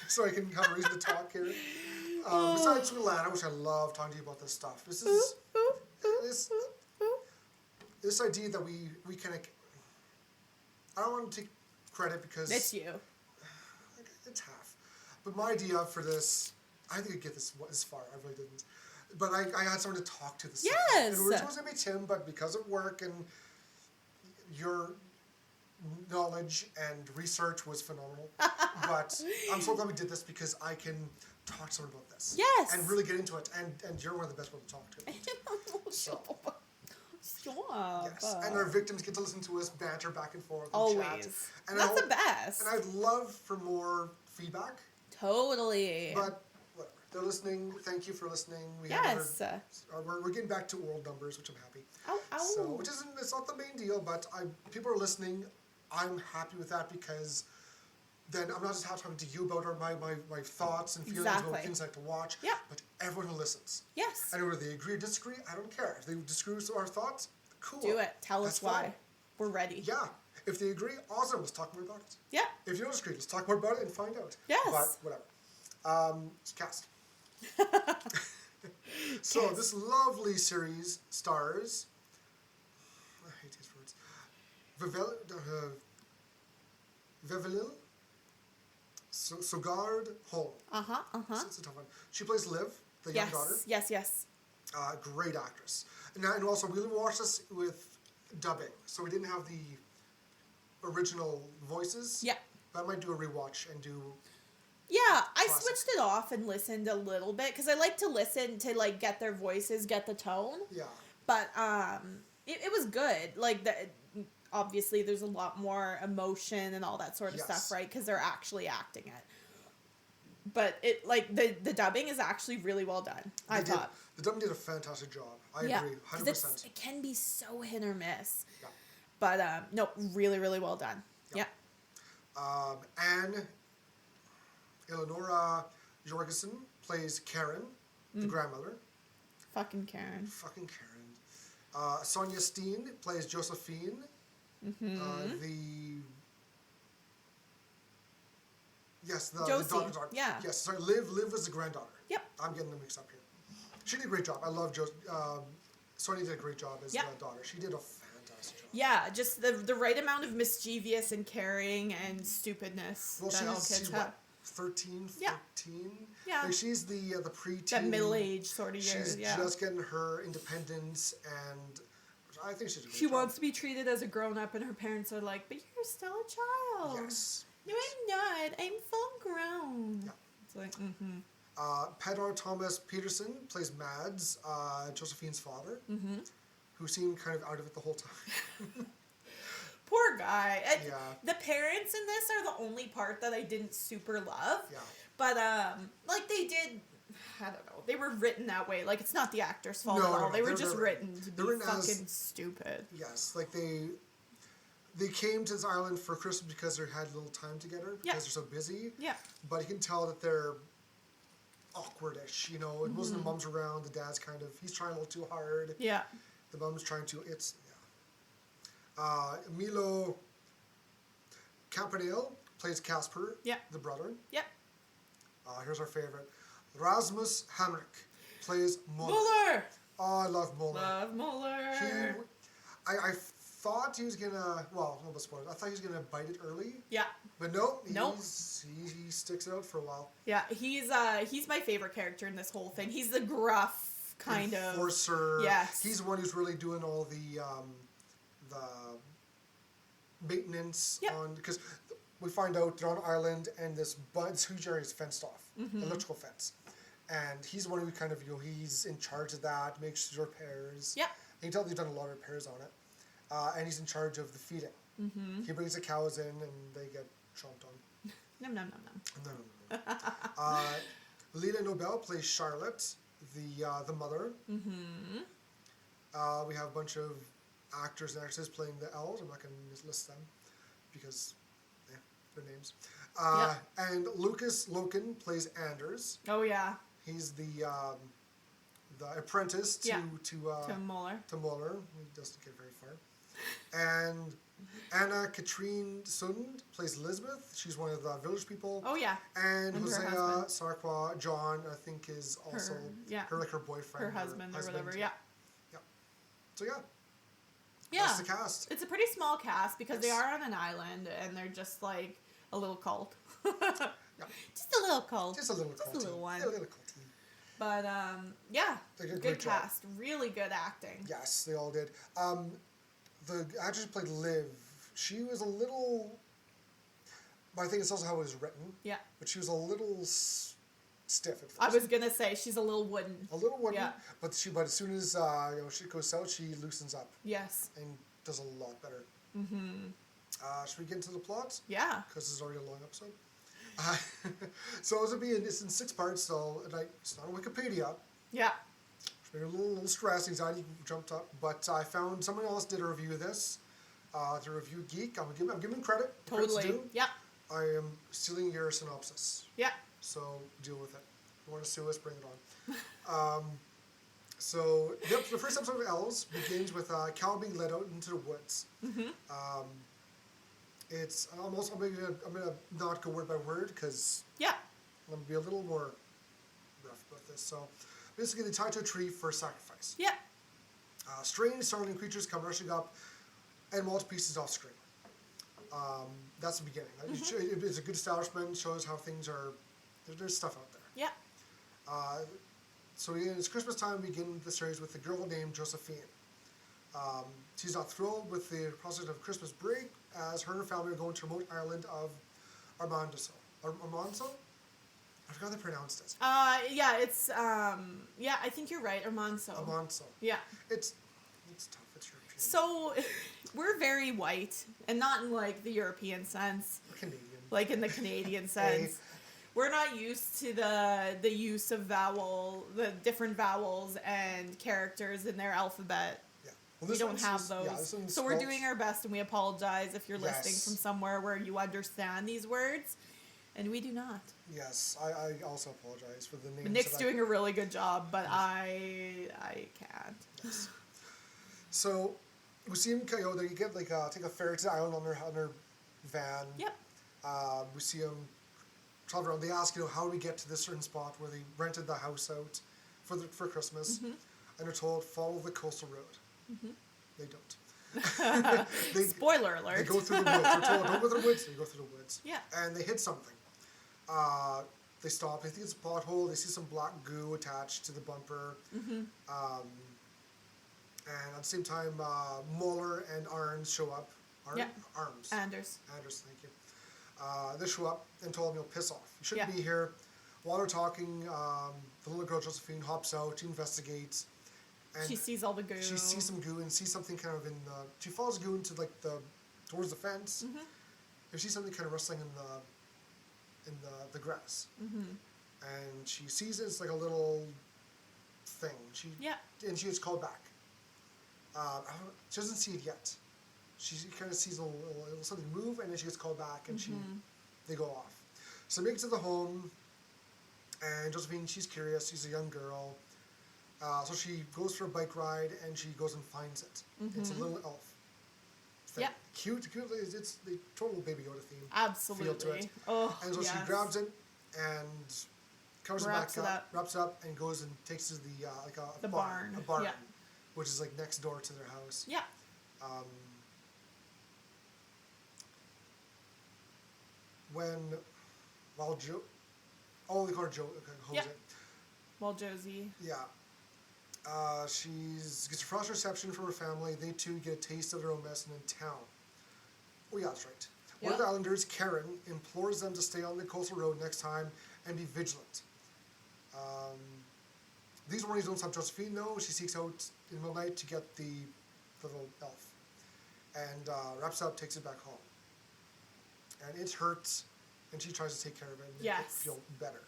G: so I can have a reason to talk here. Besides Lana, which I love talking to you about this stuff. This is this idea that we can. I don't want to take credit because
H: it's you.
G: It's half. But my idea for this, I think I'd get this far. I really didn't. But I had someone to talk to this.
H: Yes.
G: It was going to be Tim, but because of work and your knowledge and research was phenomenal. But I'm so glad we did this because I can talk to someone about this.
H: Yes.
G: And really get into it. And you're one of the best people to talk to. So.
H: Sure.
G: Yes. And our victims get to listen to us banter back and forth. And
H: always.
G: Chat. And
H: that's the best.
G: And I'd love for more feedback.
H: Totally.
G: But whatever. They're listening. Thank you for listening.
H: Yes.
G: We're getting back to world numbers, which I'm happy.
H: Ow.
G: So, it's not the main deal, but people are listening. I'm happy with that because then I'm not just talking to you about my thoughts and feelings about things I like to watch, but everyone who listens.
H: Yes.
G: And whether they agree or disagree, I don't care. If they disagree with our thoughts, cool.
H: Do it. Tell us why.
G: Fine.
H: We're ready.
G: Yeah. If they agree, awesome. Let's talk more about it.
H: Yeah.
G: If you don't disagree, let's talk more about it and find out.
H: Yes.
G: But whatever. It's cast. So this lovely series stars. I hate these words. Vevelil. Sogard Holm. It's a tough one. She plays Liv, the young daughter.
H: Yes.
G: Great actress. And also, we watched this with dubbing, so we didn't have the original voices.
H: Yeah.
G: But I might do a rewatch and do.
H: Yeah, I switched it off and listened a little bit because I like to listen to like get their voices, get the tone.
G: Yeah.
H: But it was good. Like obviously there's a lot more emotion and all that sort of stuff, right? Because they're actually acting it. But it like the dubbing is actually really well done. I thought
G: the dubbing did a fantastic job. I agree, 100%.
H: It can be so hit or miss. Yeah. But no, really, really well done. Yeah.
G: Anne Eleonora Jorgensen plays Karen, the grandmother.
H: Fucking Karen.
G: Sonia Steen plays Josephine. The daughter.
H: Yeah.
G: Yes, sorry, Liv was the granddaughter.
H: Yep.
G: I'm getting them mixed up here. She did a great job. I love Sonia did a great job as the daughter. She did a fantastic job.
H: Yeah, just the right amount of mischievous and caring and stupidness that all kids have.
G: 13, 14.
H: Yeah.
G: Like she's the preteen.
H: That middle-aged sort of years.
G: She's just getting her independence, and I think she's.
H: She wants to be treated as a grown-up, and her parents are like, "But you're still a child."
G: Yes.
H: No, I'm not. I'm full grown.
G: Yeah.
H: It's like,
G: Pedro Thomas Peterson plays Mads, Josephine's father, who seemed kind of out of it the whole time.
H: Poor guy.
G: Yeah.
H: The parents in this are the only part that I didn't super love.
G: Yeah.
H: But like they did, I don't know. They were written that way. Like it's not the actor's fault at all. They were just written to be fucking stupid.
G: Yes, like they came to this island for Christmas because they had a little time together because they're so busy. Yeah. But you can tell that they're awkwardish. You know, it wasn't the mom's around. The dad's kind of he's trying a little too hard. Yeah. The mom's trying to. It's. Milo Campanile plays Casper, the brother. Yep. Here's our favorite. Rasmus Henrik plays Muller. Oh, I love Muller.
H: Love Muller.
G: I thought he was gonna. Well, no spoilers. I thought he was gonna bite it early. Yeah. But nope. He sticks it out for a while.
H: Yeah, he's my favorite character in this whole thing. He's the gruff kind of
G: enforcer. Yes. He's the one who's really doing all the maintenance on because we find out they're on an island and this huge area is fenced off, electrical fence, and he's the one who kind of he's in charge of that, makes repairs. Yeah, and you can tell they've done a lot of repairs on it, and he's in charge of the feeding. He brings the cows in and they get chomped on. No. Lila Nobel plays Charlotte, the mother. We have a bunch of actors and actresses playing the elves. I'm not going to list them because their names. And Lucas Loken plays Anders.
H: Oh yeah.
G: He's the apprentice to
H: Muller.
G: To Muller, he doesn't get very far. And Anna Katrine Sund plays Elizabeth. She's one of the village people.
H: Oh yeah.
G: And
H: her
G: Hosea
H: husband.
G: Sarqua John, I think, is also her boyfriend.
H: Her husband or whatever. Yeah.
G: So yeah.
H: Yeah.
G: That's the cast.
H: It's a pretty small cast because they are on an island and they're just like a little cult. Just a little cult.
G: Just a little
H: one.
G: Yeah, a little culty.
H: But good cast. Really good acting.
G: Yes, they all did. The actress who played Liv, she was a little. But I think it's also how it was written.
H: Yeah.
G: But she was a little stiff at first.
H: I was gonna say she's a little wooden.
G: A little wooden.
H: Yeah.
G: But as soon as she goes south, she loosens up.
H: Yes.
G: And does a lot better.
H: Mm-hmm.
G: Should we get into the plot?
H: Yeah.
G: Because this is already a long episode. So it's in 6 parts. So it's not on Wikipedia.
H: Yeah.
G: Maybe a little stress, anxiety jumped up, but I found someone else did a review of this. The review geek. I'm giving credit.
H: Totally. Yeah.
G: I am stealing your synopsis.
H: Yeah.
G: So deal with it. If you want to sue us, bring it on. The first episode of Elves begins with Cal being led out into the woods.
H: Mm-hmm.
G: It's almost. I'm gonna not go word by word because I'm gonna be a little more rough about this. So basically, they tie to a tree for a sacrifice.
H: Yeah.
G: Strange, startling creatures come rushing up and maul pieces off screen. That's the beginning. Mm-hmm. It's a good establishment. Shows how things are. There's stuff out there.
H: Yeah.
G: So it's Christmas time. We begin the series with a girl named Josephine. She's not thrilled with the prospect of Christmas break as her and her family are going to a remote island of Armanso. Armanso? I forgot how they pronounced it.
H: It's I think you're right, Armanso.
G: Armanso.
H: Yeah.
G: It's tough. It's European.
H: So we're very white, and not in like the European sense.
G: We're Canadian.
H: Like in the Canadian sense. We're not used to the use of the different vowels and characters in their alphabet.
G: Yeah. Well,
H: we don't have those. So we're doing our best, and we apologize if you're listening from somewhere where you understand these words, and we do not.
G: Yes, I also apologize for the names.
H: Nick's doing a really good job, but I can't.
G: Yes. So we see him. They get take a ferry to the island on their van.
H: Yep.
G: We see him travel around. They ask, how do we get to this certain spot where they rented the house out for Christmas, and they're told follow the coastal road. Mm-hmm. They don't.
H: Spoiler alert.
G: They go through the woods. They're told don't go through the woods. They go through the woods.
H: Yeah.
G: And they hit something. They stop. They think it's a pothole. They see some black goo attached to the bumper. Mm-hmm. And at the same time, Muller and Arns show up. Arms.
H: Anders,
G: thank you. They show up and told him, piss off. You shouldn't be here. While they're talking, the little girl Josephine hops out. She investigates. And
H: she sees all the goo.
G: She sees some goo and sees something kind of she follows goo into towards the fence. Mm-hmm. And she sees something kind of rustling in the grass. Mm-hmm. And she sees it's like a little thing. And she gets called back. She doesn't see it yet. She kind of sees a little something move, and then she gets called back, and they go off. So they make it to the home, and Josephine, she's curious. She's a young girl. So she goes for a bike ride, and she goes and finds it. Mm-hmm. It's a little elf. Yeah. Cute. It's the total Baby Yoda theme.
H: Absolutely.
G: Feel to it.
H: Oh,
G: and so she grabs it and covers it back up, wraps it up, and goes and takes it to the barn. A barn, which is like next door to their house.
H: Yeah.
G: They call her Joe. Okay, Jose.
H: Well, Josie.
G: Yeah. She gets a frost reception from her family. They too get a taste of their own medicine in town. Oh yeah, that's right. One of the islanders, Karen, implores them to stay on the coastal road next time and be vigilant. These warnings don't stop Josephine though. She seeks out in the middle of the night to get the little elf. And wraps up, takes it back home. And it hurts, and she tries to take care of it and make it feel better.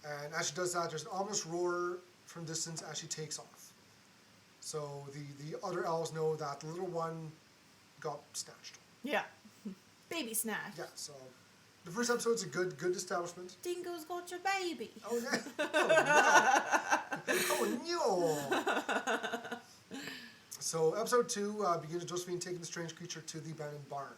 G: And as she does that, there's an ominous roar from distance as she takes off. So the other elves know that the little one got snatched.
H: Yeah. Baby snatch.
G: Yeah, so The first episode's a good establishment.
H: Dingo's got your baby.
G: Oh, no. Oh, no. So, episode 2 begins with Josephine taking the strange creature to the abandoned barn.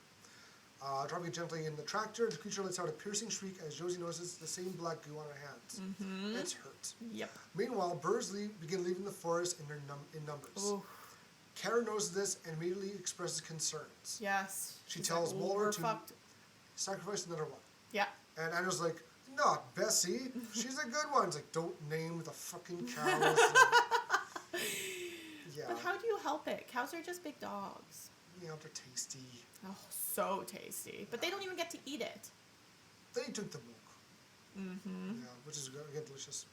G: Dropping it gently in the tractor, the creature lets out a piercing shriek as Josie notices the same black goo on her hands. Mm-hmm. It's hurt.
H: Yep.
G: Meanwhile, birds begin leaving the forest in numbers.
H: Ooh.
G: Karen notices this and immediately expresses concerns.
H: Yes.
G: She tells Muller to
H: fucked.
G: sacrifice another one.
H: Yeah.
G: And Anna's like, not Bessie. She's a good one. It's like, don't name the fucking cows. Yeah.
H: But how do you help it? Cows are just big dogs.
G: Yeah, they're tasty.
H: Oh, so tasty. But they don't even get to eat it.
G: They drink the milk. Mm-hmm. Yeah, which is again delicious.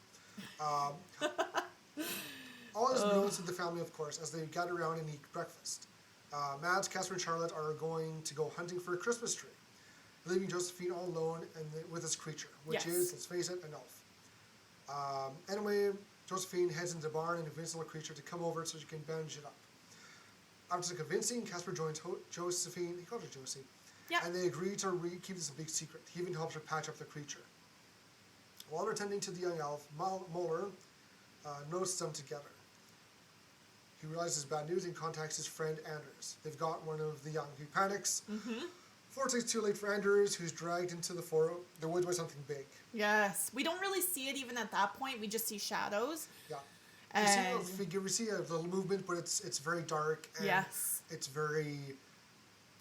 G: All is known to the family, of course, as they gather around and eat breakfast. Mads, Casper, and Charlotte are going to go hunting for a Christmas tree, leaving Josephine all alone with this creature, which is, let's face it, an elf. Anyway, Josephine heads into the barn and convinces the little creature to come over so she can bandage it up. After convincing, Casper joins Josephine, he calls her Josie, and they agree to keep this a big secret. He even helps her patch up the creature. While they're tending to the young elf, Muller notices them together. He realizes bad news and contacts his friend Anders. They've got one of the young. He panics. Mm-hmm. Fortunately, it's too late for Anders, who's dragged into the woods by something big.
H: Yes. We don't really see it even at that point. We just see shadows.
G: Yeah.
H: And
G: we see a figure, we see a little movement, but it's very dark. And it's very...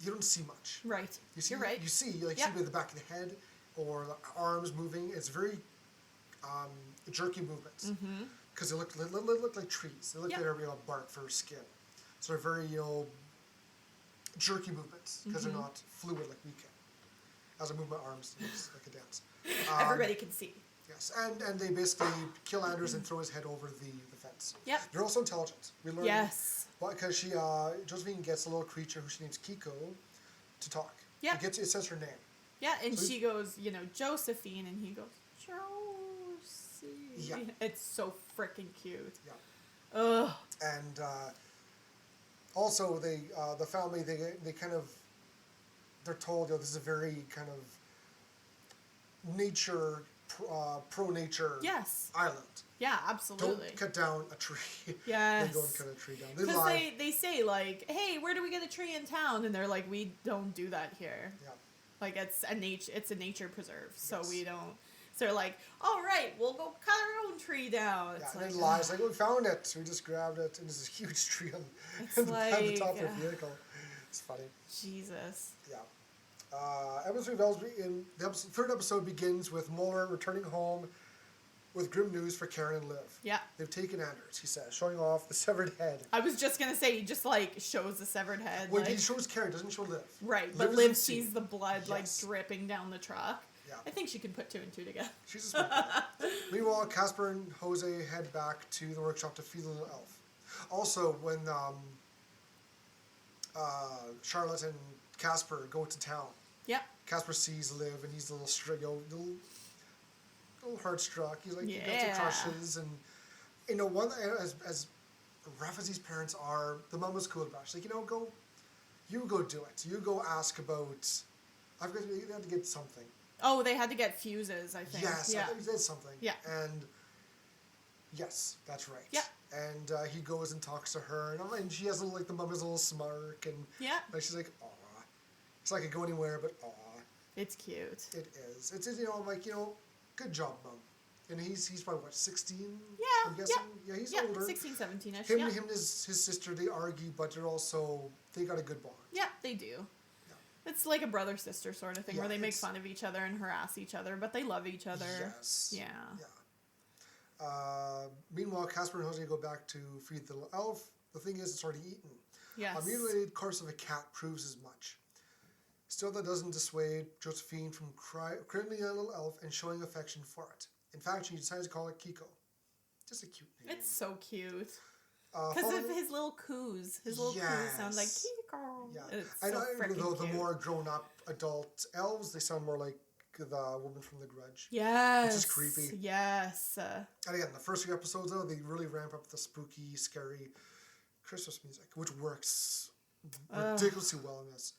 G: You don't see much.
H: Right.
G: You're right. You see, see by the back of the head or the arms moving. It's very jerky movements. Mm-hmm. Because they look like trees. They look like they're bark for skin. So they're very, jerky movements because they're not fluid like we can. As I move my arms, it's like a dance.
H: Everybody can see.
G: Yes, and they basically kill Anders and throw his head over the fence.
H: Yep.
G: They're also intelligent. We learn.
H: Yes.
G: Because Josephine gets a little creature who she names Kiko to talk.
H: Yeah.
G: It says her name.
H: Yeah, and so she goes, Josephine, and he goes, Josie. Yeah. It's so freaking cute.
G: Yeah.
H: Ugh.
G: And also, the family, they kind of, they're told, this is a very kind of nature, pro-nature island.
H: Yeah, absolutely.
G: Don't cut down a tree.
H: Yes.
G: They go and cut a tree down.
H: Because they say, like, hey, where do we get a tree in town? And they're like, we don't do that here.
G: Yeah.
H: Like, it's a nature preserve, so we don't. So they're like, all right, we'll go cut our own tree down. It's
G: and it lies like, we found it. We just grabbed it, and there's this huge tree on the top of the vehicle. It's funny.
H: Jesus.
G: Yeah. Episode 3 of Elves, the third episode begins with Muller returning home with grim news for Karen and Liv. Yeah. They've taken Anders, he says, showing off the severed head.
H: I was just going to say, he just, shows the severed head.
G: Well, he shows Karen, doesn't show Liv.
H: Right, but Liv sees the blood, dripping down the truck. Yeah. I think she can put 2 and 2 together.
G: She's a smart girl. Meanwhile, Casper and Jose head back to the workshop to feed the little elf. Also, when Charlotte and Casper go to town, Casper sees Liv and he's a little heart struck. He's like, he got some crushes, and as rough as these parents are, the mom was cool about it. She's like, you go do it. You go ask about. You have to get something.
H: Oh, they had to get fuses, I think.
G: Yes, I think he did something.
H: Yeah.
G: And yes, that's right.
H: Yeah.
G: And he goes and talks to her, and she has the mom has a little smirk, and she's like, aw. It's like, I go anywhere, but aw.
H: It's cute.
G: It is. It's good job, Mom. And he's probably, 16?
H: Yeah.
G: I'm guessing? Yeah, he's older.
H: 16, 17-ish,
G: Him and his sister, they argue, but they got a good bond.
H: Yeah, they do. Yeah. It's like a brother-sister sort of thing, where they make fun of each other and harass each other, but they love each other.
G: Yes.
H: Yeah.
G: Meanwhile, Casper and Jose go back to feed the little elf. The thing is, it's already eaten.
H: Yes.
G: A mutilated corpse of a cat proves as much. Still, that doesn't dissuade Josephine from cradling a little elf and showing affection for it. In fact, she decides to call it Kiko. Just a cute name.
H: It's so cute. Because of his little coos. His little coos sound like Kiko.
G: Yeah.
H: It's so freaking cute.
G: The more grown-up adult elves, they sound more like the woman from The Grudge.
H: Yes.
G: Which is creepy.
H: Yes.
G: And again, the first 3 episodes, though, they really ramp up the spooky, scary Christmas music, which works ridiculously well in this.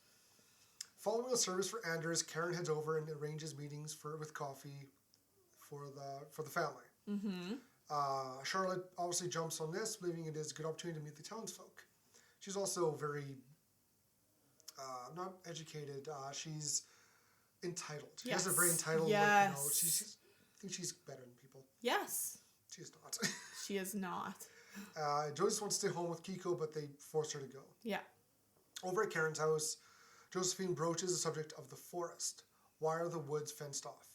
G: Following a service for Anders, Karen heads over and arranges meetings with coffee for the family.
H: Mm-hmm.
G: Charlotte obviously jumps on this, believing it is a good opportunity to meet the townsfolk. She's also very not educated. She's entitled. She has a very entitled look. I think she's better than people.
H: Yes.
G: She's not.
H: She is not.
G: Josephine wants to stay home with Kiko, but they force her to go.
H: Yeah.
G: Over at Karen's house, Josephine broaches the subject of the forest. Why are the woods fenced off?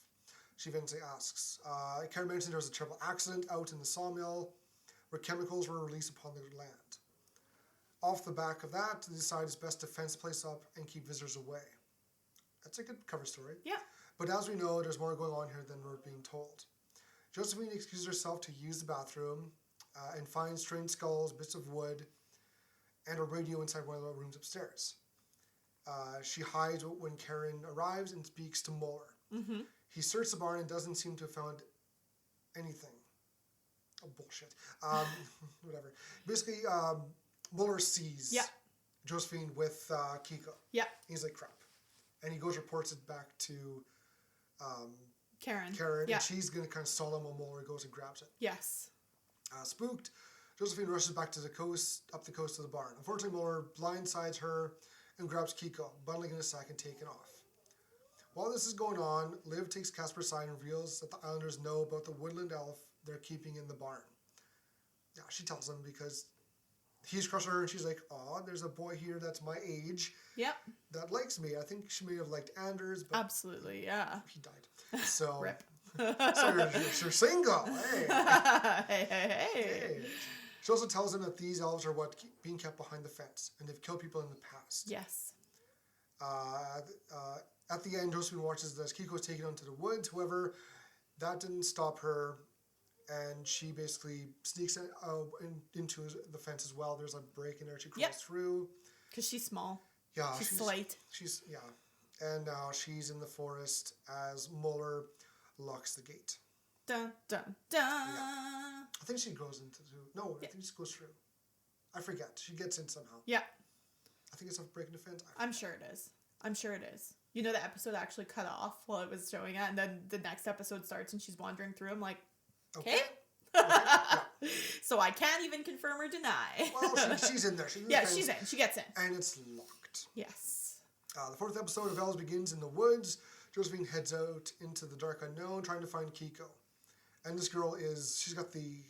G: She eventually asks. Karen mentioned there was a terrible accident out in the sawmill where chemicals were released upon the land. Off the back of that, they decide it's best to fence the place up and keep visitors away. That's a good cover story.
H: Yeah.
G: But as we know, there's more going on here than we're being told. Josephine excuses herself to use the bathroom and finds strange skulls, bits of wood, and a radio inside one of the rooms upstairs. She hides when Karen arrives and speaks to Muller.
H: Mm-hmm.
G: He searched the barn and doesn't seem to have found anything. Oh, bullshit. Whatever. Basically, Muller sees Josephine with Kiko.
H: Yeah.
G: He's like, crap. And he goes reports it back to
H: Karen.
G: And she's going to kind of stall him while Muller goes and grabs it.
H: Yes.
G: Spooked, Josephine rushes back to the coast, up the coast to the barn. Unfortunately, Muller blindsides her and grabs Kiko, bundling in a sack and taking off. While this is going on, Liv takes Casper's side and reveals that the Islanders know about the woodland elf they're keeping in the barn. Yeah, she tells them because he's crushing her and she's like, "Aw, there's a boy here that's my age that likes me." I think she may have liked Anders, but
H: absolutely, yeah.
G: He died. So
H: Rip.
G: So you're single. Hey.
H: Hey.
G: She also tells them that these elves are being kept behind the fence, and they've killed people in the past.
H: Yes.
G: At the end, Josephine watches as Kiko is taken onto the woods. However, that didn't stop her, and she basically sneaks into the fence as well. There's a break in there. She crawls through.
H: Because she's small.
G: Yeah.
H: She's slight.
G: And now she's in the forest as Muller locks the gate.
H: Dun, dun, dun.
G: Yeah. I think she goes into... No, I think she goes through. I forget. She gets in somehow.
H: Yeah.
G: I think it's a breaking the fence.
H: I'm sure it is. You know, the episode actually cut off while it was showing it, and then the next episode starts and she's wandering through. I'm like, okay.
G: Yeah.
H: So I can't even confirm or deny.
G: Well, she's in there.
H: She's in. She gets in.
G: And it's locked.
H: Yes.
G: The fourth episode of Elves begins in the woods. Josephine heads out into the dark unknown, trying to find Kiko. And this girl she's got the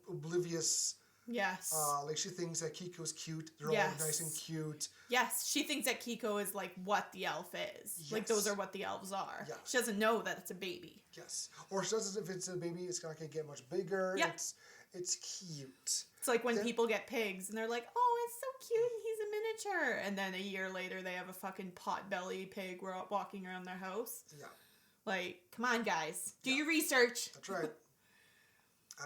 G: oblivious...
H: Yes.
G: Like she thinks that Kiko's cute. They're all nice and cute.
H: Yes, she thinks that Kiko is like what the elf is.
G: Yes.
H: Like those are what the elves are.
G: Yeah.
H: She doesn't know that it's a baby.
G: Yes. Or she doesn't, if it's a baby, it's not going to get much bigger.
H: Yeah.
G: It's cute.
H: It's like when people get pigs and they're like, oh, it's so cute and he's a miniature. And then a year later they have a fucking potbelly pig walking around their house.
G: Yeah.
H: Like, come on, guys. Do your research.
G: That's right.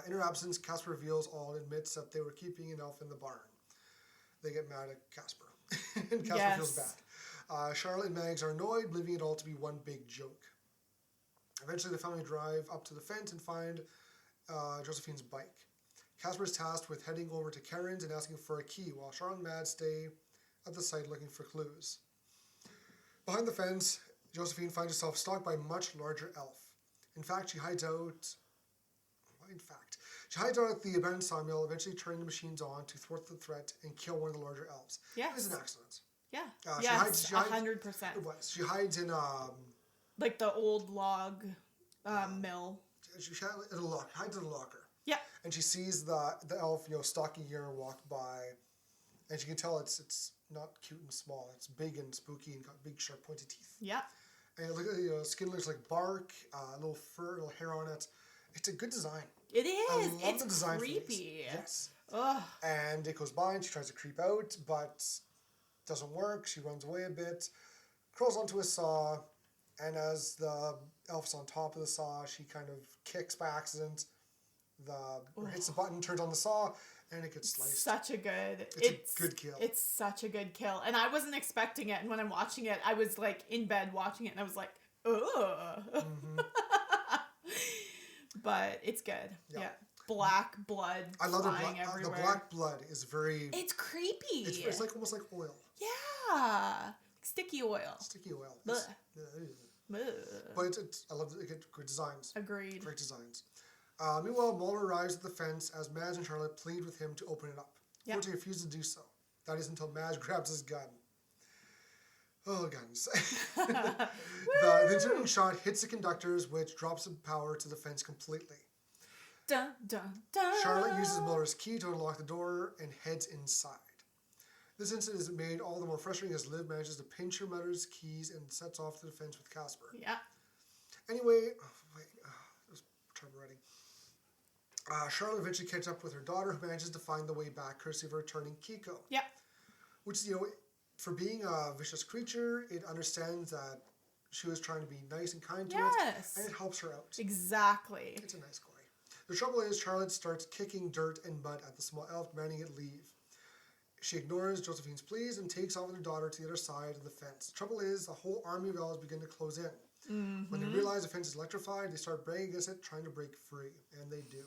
G: In her absence, Casper reveals all and admits that they were keeping an elf in the barn. They get mad at Casper. And Casper feels bad. Charlotte and Mags are annoyed, believing it all to be one big joke. Eventually, the family drive up to the fence and find Josephine's bike. Casper is tasked with heading over to Karen's and asking for a key, while Charlotte and Mads stay at the site looking for clues. Behind the fence, Josephine finds herself stalked by a much larger elf. In fact, she hides out at the abandoned sawmill, eventually turning the machines on to thwart the threat and kill one of the larger elves.
H: Yes.
G: It was an accident.
H: Yeah.
G: She hides
H: 100%.
G: It was. She hides in
H: like the old log mill.
G: She hides in a locker.
H: Yeah.
G: And she sees the elf, stalking her walk by, and she can tell it's not cute and small. It's big and spooky and got big, sharp, pointy teeth.
H: Yeah.
G: And skin looks like bark, a little fur, a little hair on it. It's a good design.
H: It is.
G: I love the design
H: creepy.
G: Yes.
H: Ugh.
G: And it goes by and she tries to creep out, but doesn't work. She runs away a bit, crawls onto a saw, and as the elf's on top of the saw, she kind of kicks by accident. Or hits the button, turns on the saw, and it gets sliced.
H: It's
G: a good kill.
H: It's such a good kill. And I wasn't expecting it. And when I'm watching it, I was like in bed watching it, and I was like, ugh. Mm-hmm. But it's good. Yeah. Black blood flying everywhere.
G: The black blood is very...
H: It's creepy.
G: It's like almost like oil.
H: Yeah. Yeah. Sticky oil.
G: Sticky oil.
H: Blech.
G: But I love it. Good designs.
H: Agreed.
G: Great designs. Meanwhile, Mulder arrives at the fence as Madge and Charlotte plead with him to open it up.
H: Yep.
G: Fortunately, he refuses to do so. That is until Madge grabs his gun. Oh, guns. The turning shot hits the conductors, which drops the power to the fence completely.
H: Dun, dun, dun.
G: Charlotte uses Mulder's key to unlock the door and heads inside. This incident is made all the more frustrating as Liv manages to pinch her mother's keys and sets off to the fence with Casper.
H: Yeah.
G: Anyway, it was trouble already. Charlotte eventually catches up with her daughter, who manages to find the way back, courtesy of her returning Kiko.
H: Yeah.
G: Which, for being a vicious creature, it understands that she was trying to be nice and kind to it, and it helps her out.
H: Exactly.
G: It's a nice guy. The trouble is, Charlotte starts kicking dirt and mud at the small elf, demanding it leave. She ignores Josephine's pleas and takes off with her daughter to the other side of the fence. The trouble is, the whole army of elves begin to close in.
H: Mm-hmm.
G: When they realize the fence is electrified, they start banging against it, trying to break free. And they do.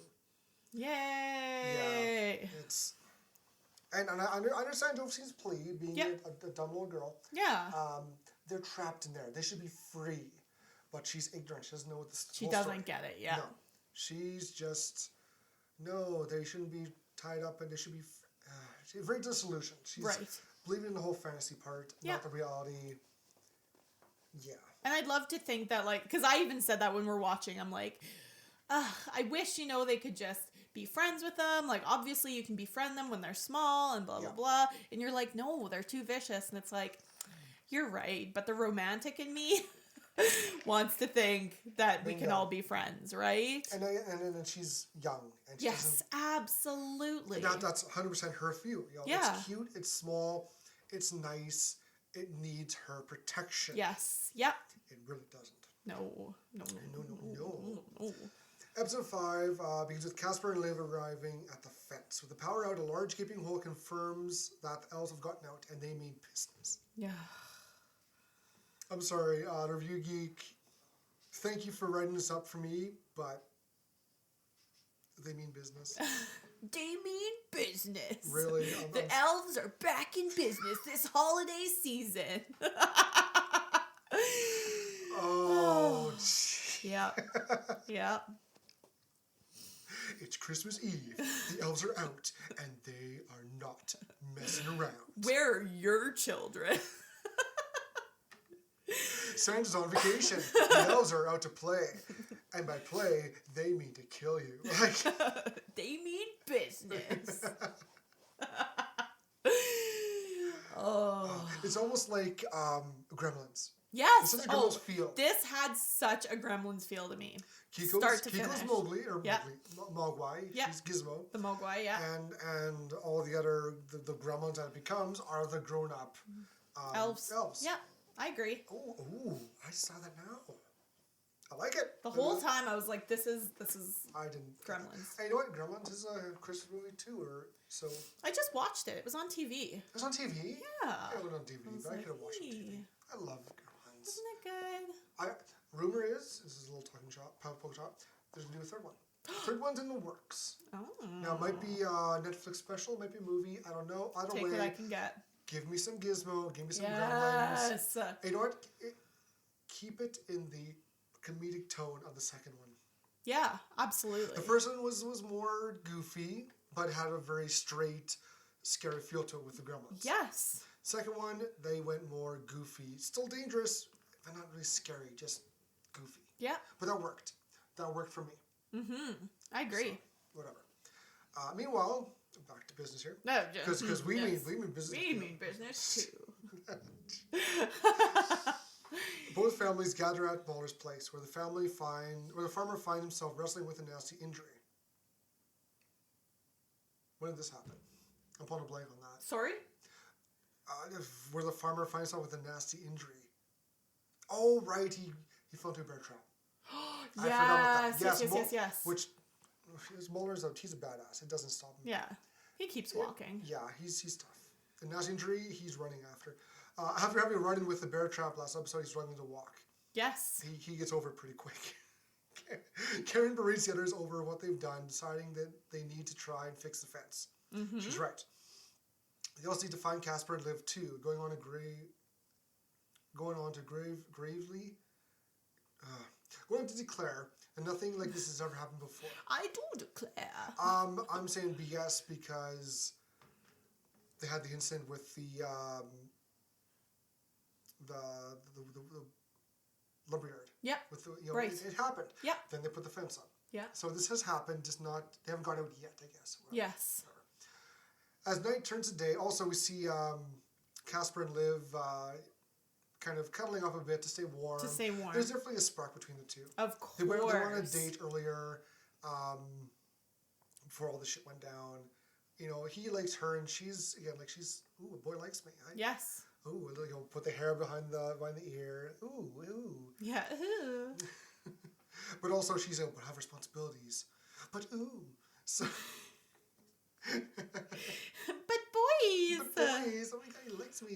H: Yay!
G: Yeah. And I understand Josephine's plea, being a dumb little girl.
H: Yeah.
G: They're trapped in there. They should be free. But she's ignorant. She doesn't know what this
H: She doesn't get it, yeah.
G: No. She's just, no, they shouldn't be tied up and they should be... she's very disillusioned. She's believing in the whole fantasy part, not the reality. Yeah.
H: And I'd love to think that, because I even said that when we're watching, I'm like, I wish, they could just be friends with them. Like, obviously you can befriend them when they're small and blah, blah, blah. And you're like, no, they're too vicious. And it's like, you're right. But the romantic in me wants to think that we can all be friends, right?
G: And then she's young. And she
H: absolutely.
G: And that's 100% her view. It's cute, it's small, it's nice, it needs her protection.
H: Yes, yep.
G: It really doesn't.
H: No.
G: Episode 5 begins with Casper and Liv arriving at the fence. With the power out, a large gaping hole confirms that the elves have gotten out and they mean business.
H: Yeah.
G: I'm sorry, Review Geek. Thank you for writing this up for me, but they mean business.
H: They mean business.
G: Really?
H: The elves are back in business this holiday season.
G: Oh,
H: Yep.
G: It's Christmas Eve. The elves are out, and they are not messing around.
H: Where are your children?
G: Santa's on vacation. The elves are out to play. And by play, they mean to kill you.
H: They mean business. Oh.
G: It's almost like Gremlins.
H: Yes.
G: It's such a Gremlins feel.
H: This had such a Gremlins feel to me.
G: Kiko's Mowgli, or Mogwai.
H: Yep.
G: She's Gizmo.
H: The Mogwai, yeah.
G: And all the other, the Gremlins that it becomes are the grown-up elves.
H: Yeah, I agree.
G: Oh, I saw that now. I like it.
H: The whole time I was like, this is
G: I didn't.
H: Gremlins.
G: And you know what? Gremlins is a Christmas movie too, so.
H: I just watched it. It was on TV.
G: It was on TV?
H: Yeah.
G: It was on TV, but I could have watched it on TV. I love Gremlins.
H: Isn't it good?
G: Rumor is, this is a little talking shop, poke shop, there's going to be a third one. Third one's in the works.
H: Oh.
G: Now, it might be a Netflix special, it might be a movie, I don't know. Either
H: Take
G: way,
H: what I can get.
G: Give me some Gizmo, give me some Gremlins.
H: Yes.
G: And you know what? Keep it in the comedic tone of the second one.
H: Yeah, absolutely.
G: The first one was more goofy, but had a very straight, scary feel to it with the Gremlins.
H: Yes.
G: Second one, they went more goofy. Still dangerous, but not really scary, just goofy.
H: Yeah.
G: But that worked. That worked for me.
H: Mm-hmm. I agree.
G: So, whatever. Meanwhile, back to business here.
H: No,
G: because we mean business.
H: We mean business too.
G: Both families gather at Mulder's place, where the farmer finds himself wrestling with a nasty injury. When did this happen? I'm pulling a blank on that.
H: Sorry?
G: Where the farmer finds himself with a nasty injury. Oh, right, he fell into a bear trap.
H: Yes,
G: I forgot about that.
H: Yes.
G: Which, Mulder's he's a badass. It doesn't stop him.
H: Yeah, he keeps walking.
G: Yeah, he's tough. The nasty injury, he's running after. After having run in with the bear trap last episode, he's running to walk.
H: Yes.
G: He gets over it pretty quick. Karen berates the others over what they've done, deciding that they need to try and fix the fence.
H: Mm-hmm.
G: She's right. They also need to find Casper and Liv too. Going on to declare, and nothing like this has ever happened before.
H: I do declare.
G: I'm saying BS because they had the incident with the lumberyard.
H: Yep.
G: With the,
H: right.
G: It happened.
H: Yep.
G: Then they put the fence up.
H: Yeah.
G: So this has happened, just not, they haven't got out yet, I guess. Whatever.
H: Yes.
G: As night turns to day, also we see Casper and Liv kind of cuddling up a bit to stay warm. There's definitely a spark between the two.
H: Of course.
G: They went on a date earlier before all the shit went down. You know, he likes her, and she's, again, like, she's, ooh, a boy likes me.
H: Yes.
G: Ooh, he'll put the hair behind the ear. Ooh, ooh.
H: Yeah, ooh.
G: But also she's able to have responsibilities. But ooh. So...
H: But boys!
G: Oh my God, he likes me.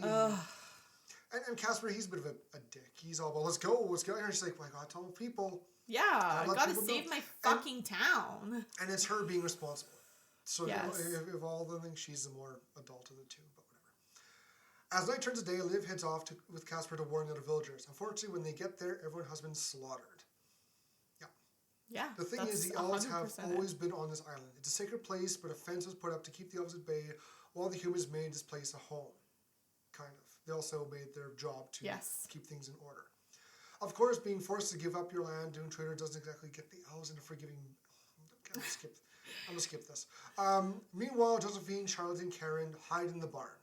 G: And Casper, he's a bit of a dick. He's all about, let's go. And she's like, well, I gotta tell people.
H: Yeah, I gotta save my fucking town.
G: And it's her being responsible. So
H: yes.
G: if all the things, she's the more adult of the two, but whatever. As night turns to day, Liv heads off with Casper to warn the other villagers. Unfortunately, when they get there, everyone has been slaughtered.
H: Yeah.
G: The thing is, the elves have always been on this island. It's a sacred place, but a fence was put up to keep the elves at bay, while the humans made this place a home. Kind of. They also made their job to keep things in order. Of course, being forced to give up your land doing trade doesn't exactly get the elves into forgiving. I'm gonna skip this. Meanwhile, Josephine, Charlotte, and Karen hide in the barn.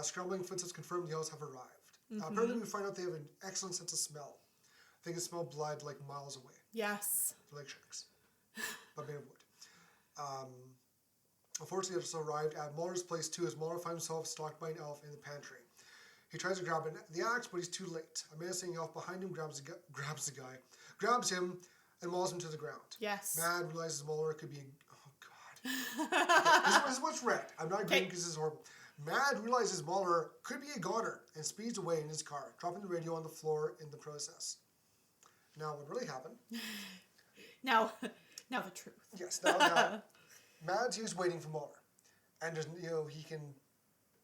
G: Scrambling footsteps confirm the elves have arrived. Apparently, we find out they have an excellent sense of smell. They can smell blood like miles away.
H: Yes.
G: They're like sharks, but made of wood. Unfortunately, they just arrived at Muller's place too, as Muller finds himself stalked by an elf in the pantry. He tries to grab the axe, but he's too late. A menacing elf behind him grabs him, and mauls him to the ground.
H: Yes.
G: Mad realizes Muller could be. Oh God. This is what's red. I'm not agreeing because this is horrible. Mad realizes Muller could be a goner and speeds away in his car, dropping the radio on the floor in the process. Now, what really happened?
H: Now the truth.
G: Yes. Now Mads, he was waiting for Muller, and there's,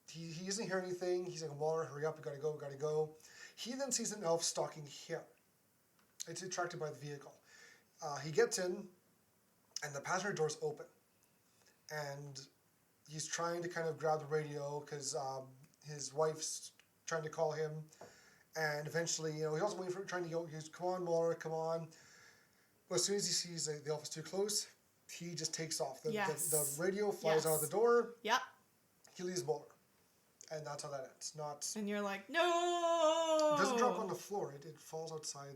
G: he doesn't hear anything. He's like, Muller, hurry up, we gotta go. He then sees an elf stalking him. It's attracted by the vehicle. He gets in, and the passenger door's open, and he's trying to kind of grab the radio because his wife's trying to call him. And eventually, he's also waiting for trying to go. He goes, come on, Muller, come on. But as soon as he sees the elf is too close, he just takes off. The radio flies out of the door.
H: Yep.
G: He leaves Muller. And that's how that ends.
H: And you're like, no!
G: It doesn't drop on the floor. It falls outside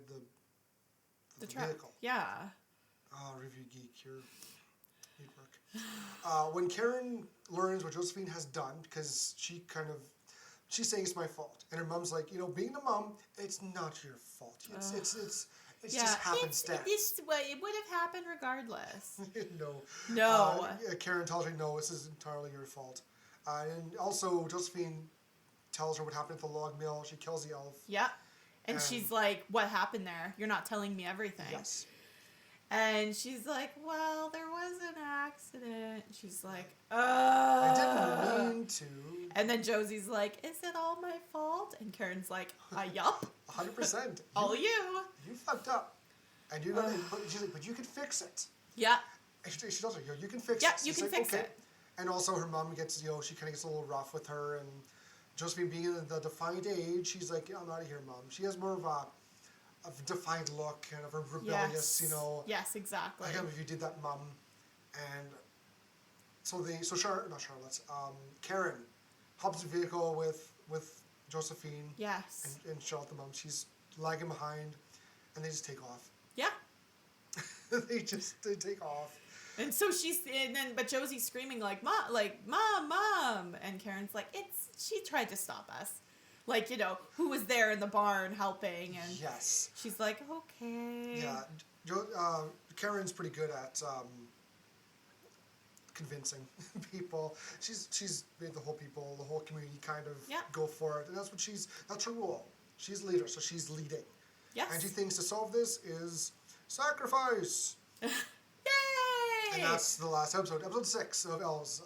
G: the vehicle.
H: Yeah.
G: Oh, Review Geek, you're neat work. When Karen learns what Josephine has done, because she's saying it's my fault. And her mom's like, being the mom, it's not your fault. It's just happenstance.
H: It would have happened regardless.
G: No. Karen tells her, no, this is entirely your fault. And also, Josephine tells her what happened at the log mill. She kills the elf.
H: Yeah. And she's like, what happened there? You're not telling me everything.
G: Yes.
H: And she's like, well, there was an accident. She's like, I
G: didn't mean to.
H: And then Josie's like, is it all my fault? And Karen's like, yup.
G: 100%.
H: All you.
G: You fucked up. And she's like, but you can fix it.
H: Yeah.
G: And she tells her, you can fix it.
H: Yeah, you can fix it.
G: And also her mom gets, she kind of gets a little rough with her. And Josephine being in the defiant age, she's like, I'm out of here, Mom. She has more of a defiant look, kind of a rebellious,
H: Yes, exactly.
G: I can't believe you did that, Mom. And so Charlotte, Karen hops in the vehicle with Josephine.
H: Yes.
G: And Charlotte, the mom, she's lagging behind, and they just take off.
H: Yeah.
G: they take off.
H: And so but Josie's screaming like, Mom, and Karen's like, she tried to stop us. Like, who was there in the barn helping, and
G: yes.
H: She's like, okay.
G: Yeah, Karen's pretty good at convincing people. She's made the whole community kind of go for it, and that's her role. She's leader, so she's leading.
H: Yes.
G: And she thinks to solve this is sacrifice.
H: Yay!
G: And that's the last episode 6 of Elves.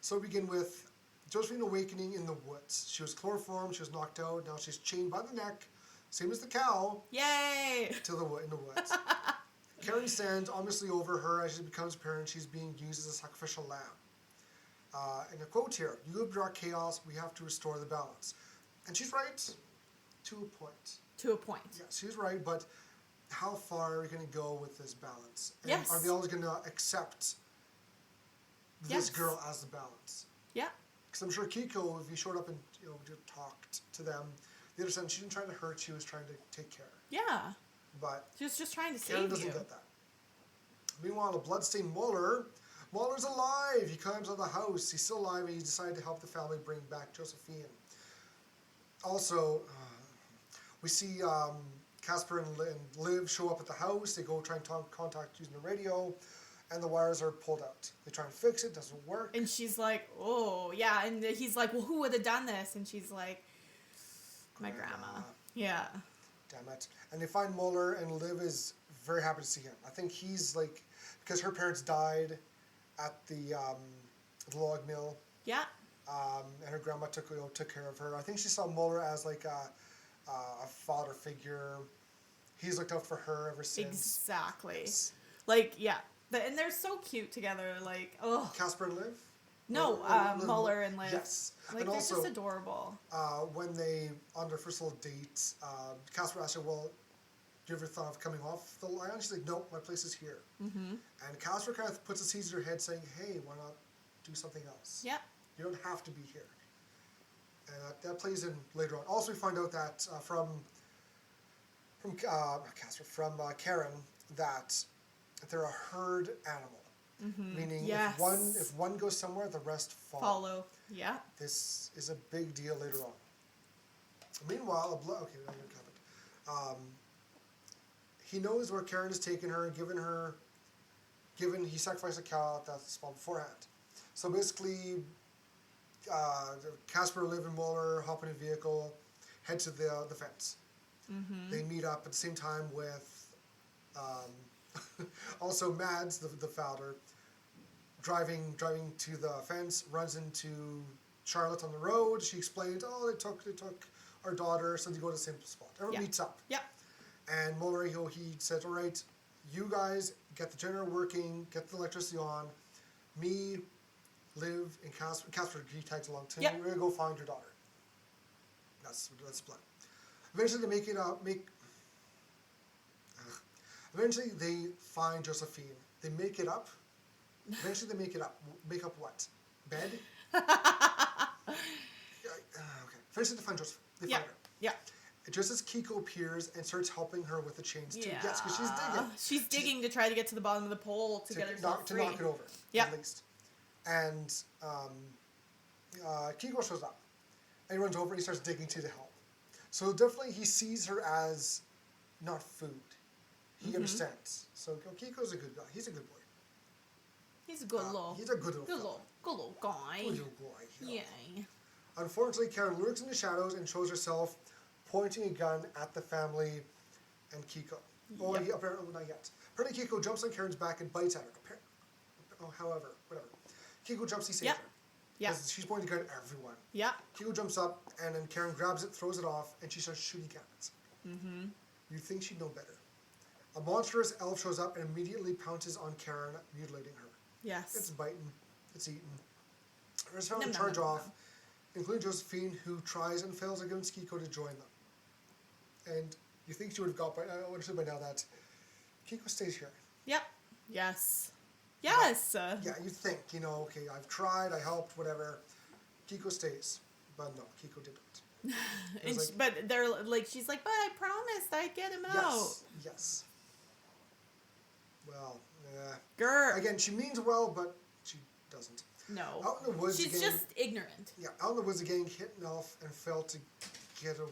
G: So we begin with Josephine awakening in the woods. She was chloroformed, she was knocked out, now she's chained by the neck, same as the cow.
H: Yay!
G: In the woods. Karen stands ominously over her as she becomes apparent she's being used as a sacrificial lamb. And a quote here, "You have brought chaos, we have to restore the balance." And she's right to a point.
H: To a point.
G: Yeah, she's right, but how far are we going to go with this balance? And
H: yes.
G: Are they always going to accept this girl as the balance?
H: Yeah.
G: Because I'm sure Kiko, if he showed up and talked to them, they understand she didn't try to hurt, she was trying to take care.
H: Yeah.
G: But
H: she was just trying to
G: Karen
H: save
G: doesn't
H: you.
G: get that. Meanwhile, a bloodstained Muller. Muller's alive. He climbs out of the house. He's still alive, and he decided to help the family bring back Josephine. Also, we see Casper and Liv show up at the house. They go try and contact using the radio, and the wires are pulled out. They try and fix it. Doesn't work.
H: And she's like, "Oh, yeah." And he's like, "Well, who would have done this?" And she's like, "My grandma." Yeah.
G: Damn it. And they find Muller, and Liv is very happy to see him. I think he's like, because her parents died at the log mill.
H: Yeah.
G: And her grandma took care of her. I think she saw Muller as like a father figure. He's looked out for her ever since.
H: Exactly. Yes. Like, yeah. And they're so cute together. Like, oh.
G: Casper and Liv?
H: No, Muller and Liv.
G: Yes.
H: Like,
G: and
H: they're
G: also,
H: just adorable.
G: When they, on their first little date, Casper asked her, "Well, do you ever thought of coming off the island?" She's like, "Nope, my place is here."
H: Mm-hmm.
G: And Casper kind of puts a seed in her head saying, "Hey, why not do something else?
H: Yeah. You
G: don't have to be here." And that plays in later on. Also, we find out that from Karen that they're a herd animal.
H: Mm-hmm.
G: Meaning,
H: yes.
G: if one goes somewhere, the rest
H: follow. Yeah.
G: This is a big deal later on. Meanwhile, he knows where Karen has taken her and he sacrificed a cow at that spot beforehand. So basically, Casper, Liv, and Muller hop in a vehicle, head to the fence.
H: Mm-hmm.
G: They meet up at the same time with also Mads, the founder, driving to the fence, runs into Charlotte on the road. She explains, "Oh, they took our daughter," so they go to the same spot. Everyone meets up.
H: Yep.
G: And Muller, he says, "All right, you guys get the generator working, get the electricity on. Me, Liv, and Casper, he tags along too.
H: Yep.
G: We're gonna go find your daughter." That's the plan. Eventually, Eventually, they find Josephine. They make it up. Eventually, they make it up. Make up what? Bed? Okay. Eventually, they find Josephine. They find her.
H: Yeah.
G: Just as Kiko appears and starts helping her with the chains too.
H: Yeah.
G: Yes, because she's digging.
H: She's digging to try to get to the bottom of the pole to get herself free.
G: To knock it over, at least. And Kiko shows up. And he runs over and he starts digging to help. So definitely he sees her as not food. He understands. So Kiko's a good guy. He's a good boy.
H: He's a good little.
G: He's a good little fella.
H: Good little guy.
G: Good little boy.
H: Yeah.
G: Unfortunately, Karen lurks in the shadows and shows herself pointing a gun at the family and Kiko. Oh, apparently not yet. Apparently Kiko jumps on Karen's back and bites at her. However, whatever. Kiko jumps, he saves her.
H: Yeah.
G: Because she's pointing a gun at everyone.
H: Yeah.
G: Kiko jumps up, and then Karen grabs it, throws it off, and she starts shooting at it.
H: Mm-hmm.
G: You'd think she'd know better. A monstrous elf shows up and immediately pounces on Karen, mutilating her.
H: Yes.
G: It's biting. It's eating. The rest of them charge off, including Josephine, who tries and fails against Kiko to join them. And you think she would have understood by now that Kiko stays here.
H: Yep. Yes. Yes.
G: Yeah, you think, okay, I've tried, I helped, whatever. Kiko stays. But no, Kiko didn't.
H: But they're like, she's like, but I promised I'd get him out.
G: Yes. Well,
H: Grr.
G: Again, she means well, but she doesn't.
H: No.
G: Out in the woods
H: She's
G: again,
H: just ignorant.
G: Yeah, out in the woods again, hit an elf and failed to get a...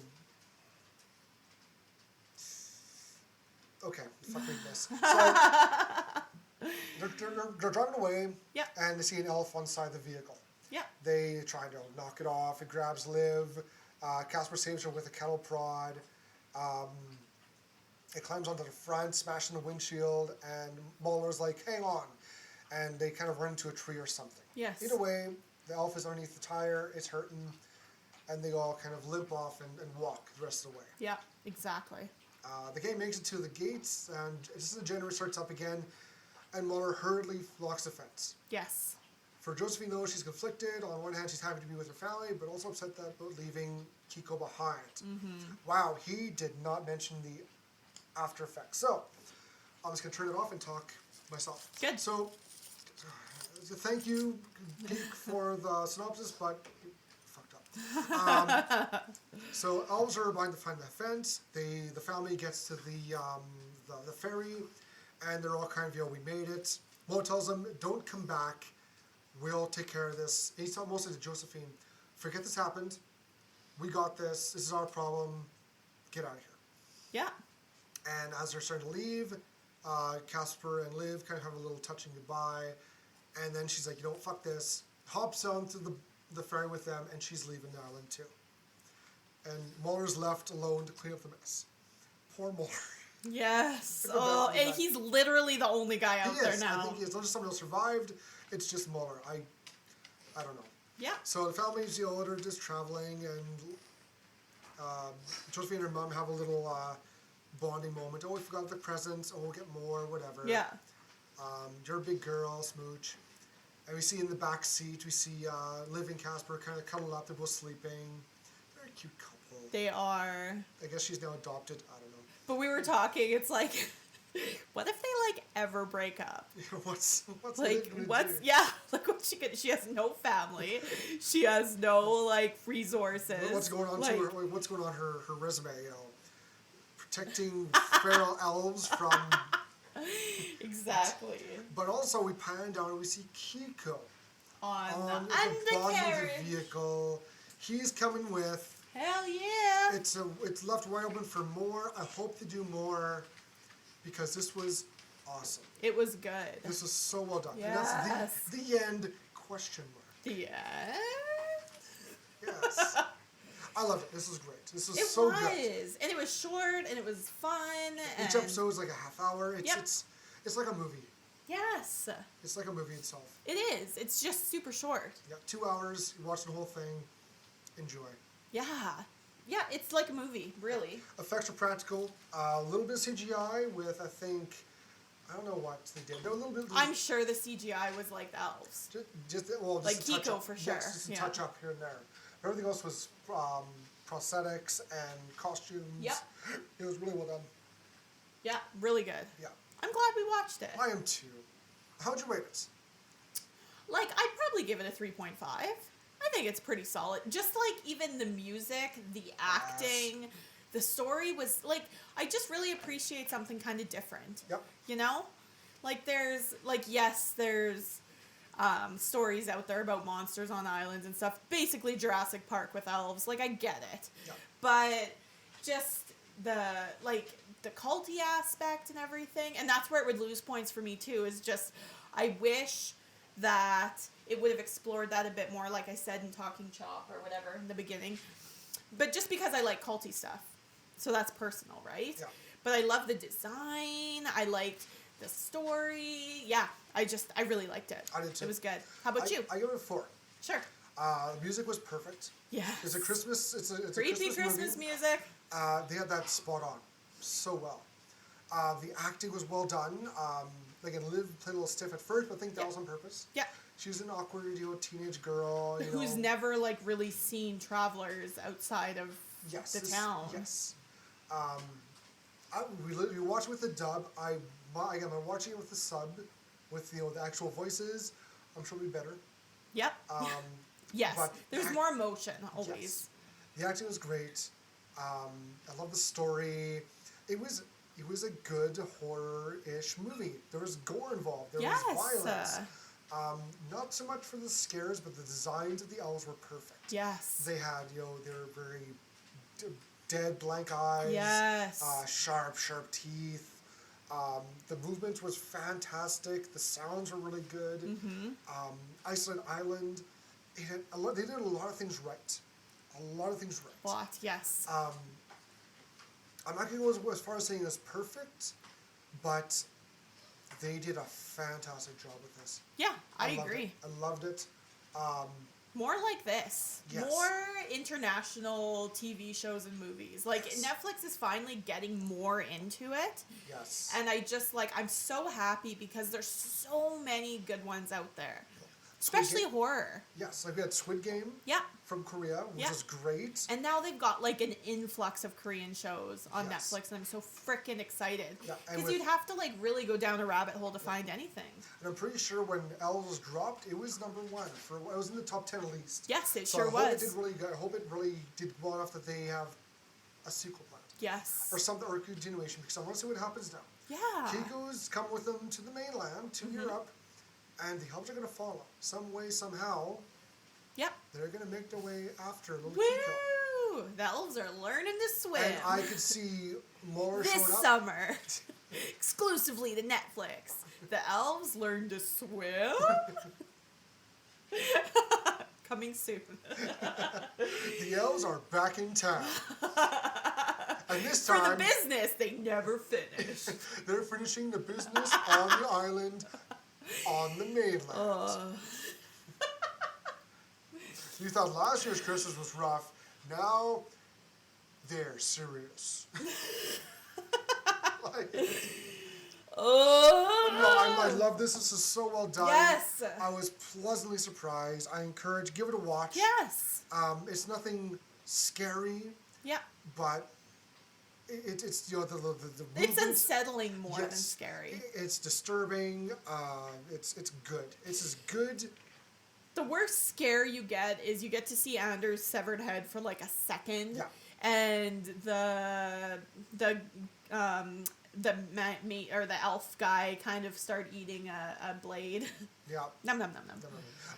G: Okay, fuck me this. So, they're driving away, and they see an elf on the side of the vehicle.
H: Yeah.
G: They try to knock it off. It grabs Liv. Casper saves her with a kettle prod. It climbs onto the front, smashing the windshield, and Muller's like, hang on. And they kind of run into a tree or something.
H: Yes.
G: Either way, The elf is underneath the tire, it's hurting, and they all kind of limp off and walk the rest of the way.
H: Yeah, exactly.
G: The game makes it to the gates, and just the generator starts up again, and Muller hurriedly locks the fence.
H: Yes.
G: For Josephine, though, she's conflicted. On one hand, she's happy to be with her family, but also upset about leaving Kiko behind. Wow, he did not mention the after effects. So, I'm just going to turn it off and talk myself.
H: Good.
G: So, thank you, Geek, for the synopsis, but you fucked up. So, elves are about to find the fence. The family gets to the ferry, and they're all kind of, we made it. Mo tells them, don't come back. We'll take care of this. And he's telling mostly to Josephine, forget this happened. We got this. This is our problem. Get out of here.
H: Yeah.
G: And as they're starting to leave, Casper and Liv kind of have a little touching goodbye. And then she's like, fuck this. Hops onto the ferry with them, and she's leaving the island too. And Muller's left alone to clean up the mess. Poor Muller.
H: Yes. Oh, and he's literally the only guy out there now.
G: I think he is. Not just somebody else survived. It's just Muller. I don't know.
H: Yeah.
G: So the family's they're just traveling, and Josephine and her mom have a little bonding moment. Oh, we forgot the presents. Oh, we'll get more. Whatever.
H: Yeah.
G: You're a big girl, smooch. And we see in the back seat, we see Liv and Casper kind of cuddled up. They're both sleeping. They're a cute couple.
H: They are.
G: I guess she's now adopted. I don't know.
H: But we were talking. It's like, what if they ever break up?
G: What's
H: yeah, like what she has no family, she has no resources.
G: What's going on what's going on her resume? Protecting feral elves from.
H: Exactly.
G: But also we pan down and we see Kiko
H: on
G: the bottom
H: carriage
G: of the vehicle. He's coming with.
H: Hell yeah!
G: It's left wide open for more. I hope to do more. Because this was awesome.
H: It was good.
G: This was so well done.
H: Yes.
G: And that's the end, question mark.
H: The end?
G: Yes. I loved it. This was great. This was so good.
H: It was. And it was short, and it was fun.
G: Each episode was like a half hour. It's like a movie.
H: Yes.
G: It's like a movie itself.
H: It is. It's just super short.
G: Yeah, 2 hours. You watch the whole thing. Enjoy.
H: Yeah. Yeah, it's like a movie, really.
G: Effects are practical. A little bit of CGI with, I don't know what they did. A little bit.
H: I'm sure the CGI was like the elves.
G: Just
H: like Kiko for sure.
G: Yes, just a touch up here and there. Everything else was prosthetics and costumes.
H: Yep.
G: It was really well done.
H: Yeah, really good.
G: Yeah.
H: I'm glad we watched it.
G: I am too. How'd you rate it?
H: I'd probably give it a 3.5. I think it's pretty solid. Just even the music, the acting, the story was I just really appreciate something kind of different.
G: Yep.
H: There's stories out there about monsters on islands and stuff. Basically Jurassic Park with elves. I get it.
G: Yep.
H: But just the culty aspect and everything, and that's where it would lose points for me too, is just I wish that it would have explored that a bit more, like I said in Talking Chop or whatever in the beginning. But just because I like culty stuff. So that's personal, right?
G: Yeah.
H: But I love the design. I liked the story. Yeah, I really liked it.
G: I did too.
H: It was good. How about you?
G: I give it a 4.
H: Sure.
G: The music was perfect.
H: Yeah.
G: It's a Christmas. It's a
H: creepy Christmas music.
G: They had that spot on, so well. The acting was well done. Liv played a little stiff at first, but I think that was on purpose.
H: Yeah.
G: She was an awkward, teenage girl.
H: Who's never really seen travelers outside of the town.
G: Yes. We watched it with the dub. I'm watching it with the sub, with the actual voices. I'm sure it'll be better.
H: Yep. Yes. There's more emotion always.
G: Yes. The acting was great. I love the story. It was a good horror-ish movie. There was gore involved. There was violence. Not so much for the scares, but the designs of the elves were perfect.
H: Yes.
G: They had, their very dead, blank eyes.
H: Yes.
G: Sharp teeth. The movement was fantastic. The sounds were really good.
H: Mm-hmm.
G: Iceland Island, they did a lot of things right.
H: Yes.
G: I'm not going to go as far as saying it's perfect, but they did a fantastic job with this.
H: Yeah, I agree.
G: I loved it.
H: More like this.
G: Yes.
H: More international TV shows and movies. Like, Netflix is finally getting more into it.
G: Yes.
H: And I just, like, I'm so happy because there's so many good ones out there. Especially horror.
G: Yes, like we had Squid Game.
H: Yeah.
G: From Korea, which is great.
H: And now they've got like an influx of Korean shows on Netflix, and I'm so freaking excited. Because you'd have to like really go down a rabbit hole to find anything.
G: And I'm pretty sure when Elves dropped, it was number 1. It was in the top 10 at least.
H: Yes, it
G: so
H: sure
G: I hope
H: was.
G: It did really good. I hope it really did well enough that they have a sequel planned.
H: Yes.
G: Or something, or a continuation, because I want to see what happens now.
H: Yeah.
G: Keiko's come with them to the mainland, to Europe, and the Elves are going to follow. Some way, somehow.
H: Yep.
G: They're going to make their way after little
H: Woo!
G: Keiko.
H: The Elves are learning to swim.
G: And I could see more
H: this
G: showing up.
H: summer. Exclusively to Netflix. The Elves learn to swim. Coming soon.
G: The Elves are back in town. And this time...
H: For the business they never finish.
G: They're finishing the business on the island on the mainland. You thought last year's Christmas was rough. Now they're serious. I love this. This is so well done.
H: Yes.
G: I was pleasantly surprised. I encourage, give it a watch.
H: Yes.
G: It's nothing scary.
H: Yeah.
G: But it's the
H: it's unsettling more than scary.
G: It's disturbing. It's good. It's as good.
H: The worst scare you get is you get to see Anders' severed head for like a second.
G: Yeah.
H: And the elf guy kind of start eating a blade.
G: Yeah.
H: Nom nom nom nom.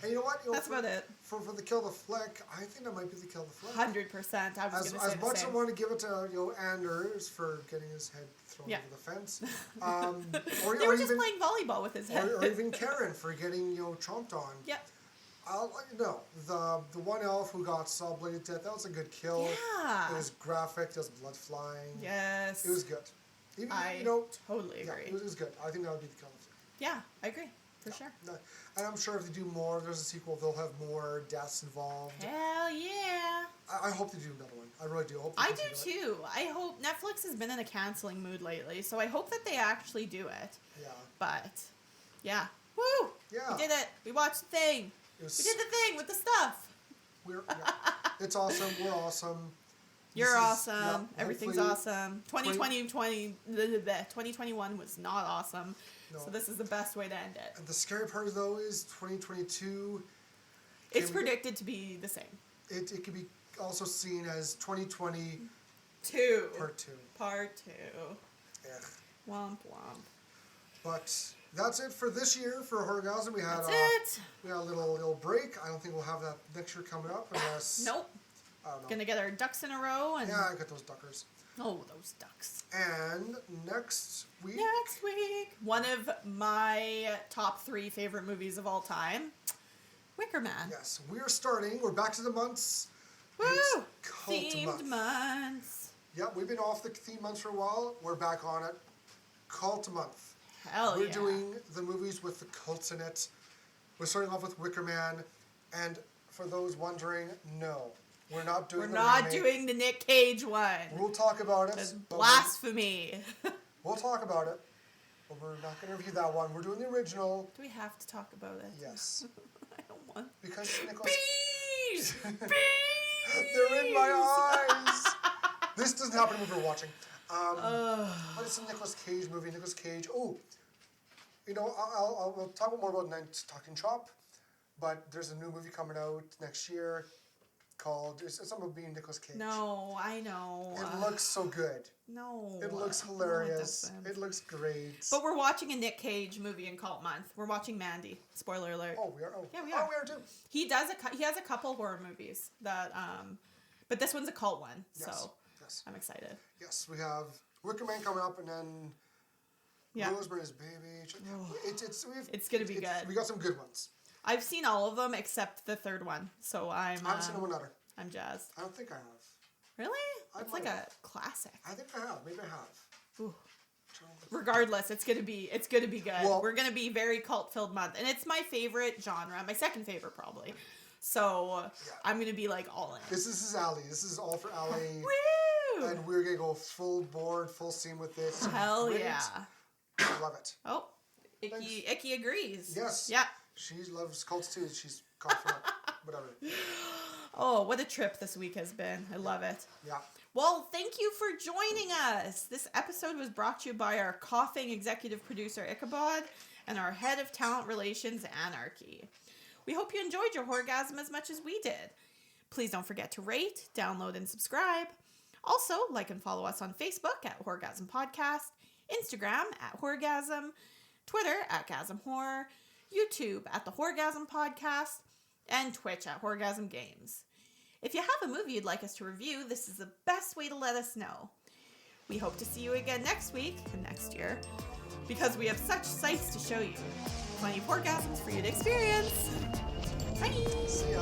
G: And you know what?
H: That's about it.
G: For the kill the flick, I think that might be the kill the flick.
H: 100%. I was going to say
G: as much as I
H: same.
G: want to give it to Anders for getting his head thrown over the fence, or
H: they were just playing volleyball with his head.
G: or even Karen for getting chomped on.
H: Yep.
G: No, the one elf who got saw bladed to death, that was a good kill.
H: Yeah.
G: It was graphic. There was blood flying.
H: Yes.
G: It was good. Even,
H: I totally agree.
G: It was good. I think that would be the kill.
H: Yeah, I agree. For sure.
G: And I'm sure if they do more, there's a sequel, they'll have more deaths involved.
H: Hell yeah.
G: I hope they do another one. I really do.
H: I do too. I hope Netflix has been in a canceling mood lately, so I hope that they actually do it.
G: Yeah.
H: But, yeah. Woo!
G: Yeah.
H: We did it. We watched the thing. We did the thing with the stuff.
G: It's awesome. We're awesome.
H: You're awesome. Everything's awesome. 2021 was not awesome. No. So this is the best way to end it.
G: And the scary part, though, is 2022...
H: It's predicted to be the same.
G: It could be also seen as 2020... Part 2.
H: Part 2.
G: Yeah.
H: Womp womp.
G: But that's it for this year for Horr-Gasm. We had we had a little break. I don't think we'll have that next year coming up unless...
H: Nope.
G: I don't know.
H: Gonna get our ducks in a row. And...
G: Yeah, I got those duckers.
H: Oh, those ducks.
G: And next week...
H: One of my top 3 favorite movies of all time. Wickerman.
G: Yes, we're starting. We're back to the months.
H: Woo!
G: Themed
H: months.
G: Yeah, we've been off the theme months for a while. We're back on it. Cult month.
H: Hell
G: We're doing the movies with the cults in it. We're starting off with Wickerman. And for those wondering, no. We're not doing
H: doing the Nick Cage one.
G: We'll talk about it.
H: That's blasphemy.
G: We'll talk about it. But we're not going to review that one. We're doing the original.
H: Do we have to talk about it?
G: Yes.
H: I don't want.
G: Because Nicholas...
H: Bees! Bees!
G: They're in my eyes! This doesn't happen when we're watching. But it's a Nicolas Cage movie. Nicolas Cage. Oh, I'll talk more about Talking Chop. But there's a new movie coming out next year called... It's something about being Nicolas Cage.
H: No, I know.
G: It looks so good.
H: No.
G: It looks hilarious. It looks great.
H: But we're watching a Nick Cage movie in Cult Month. We're watching Mandy. Spoiler alert.
G: Oh, we are? Oh.
H: Yeah, we are.
G: Oh, we are too.
H: He has a couple horror movies that... But this one's a cult one, so I'm excited.
G: Yes, we have Wickerman coming up, and then Rosemary's Baby.
H: It's gonna be good.
G: We got some good ones.
H: I've seen all of them except the third one, so I haven't
G: seen one other.
H: I'm jazzed.
G: I don't think I have.
H: Really? It's like a classic.
G: I think I have. Maybe I have.
H: Ooh. Regardless, it's gonna be good.
G: Well,
H: we're gonna be very cult-filled month, and it's my favorite genre, my second favorite probably. So I'm going to be like all in.
G: This is Allie. This is all for Allie.
H: Woo!
G: And we're going to go full board, full steam with this.
H: Hell
G: Great.
H: yeah.
G: I love it.
H: Oh, Icky agrees.
G: Yes.
H: Yeah.
G: She loves cults too. She's coughing up. Whatever.
H: Oh, what a trip this week has been. I love it.
G: Yeah.
H: Well, thank you for joining us. This episode was brought to you by our coughing executive producer, Ichabod, and our head of talent relations, Anarchy. We hope you enjoyed your Horr-Gasm as much as we did. Please don't forget to rate, download, and subscribe. Also, like and follow us on Facebook at Horr-Gasm Podcast, Instagram at Horr-Gasm, Twitter at Gasm Horror, YouTube at the Horr-Gasm Podcast, and Twitch at Horr-Gasm Games. If you have a movie you'd like us to review, this is the best way to let us know. We hope to see you again next week and next year, because we have such sights to show you. Plenty of Horr-Gasms for you to experience. Bye!
G: See ya.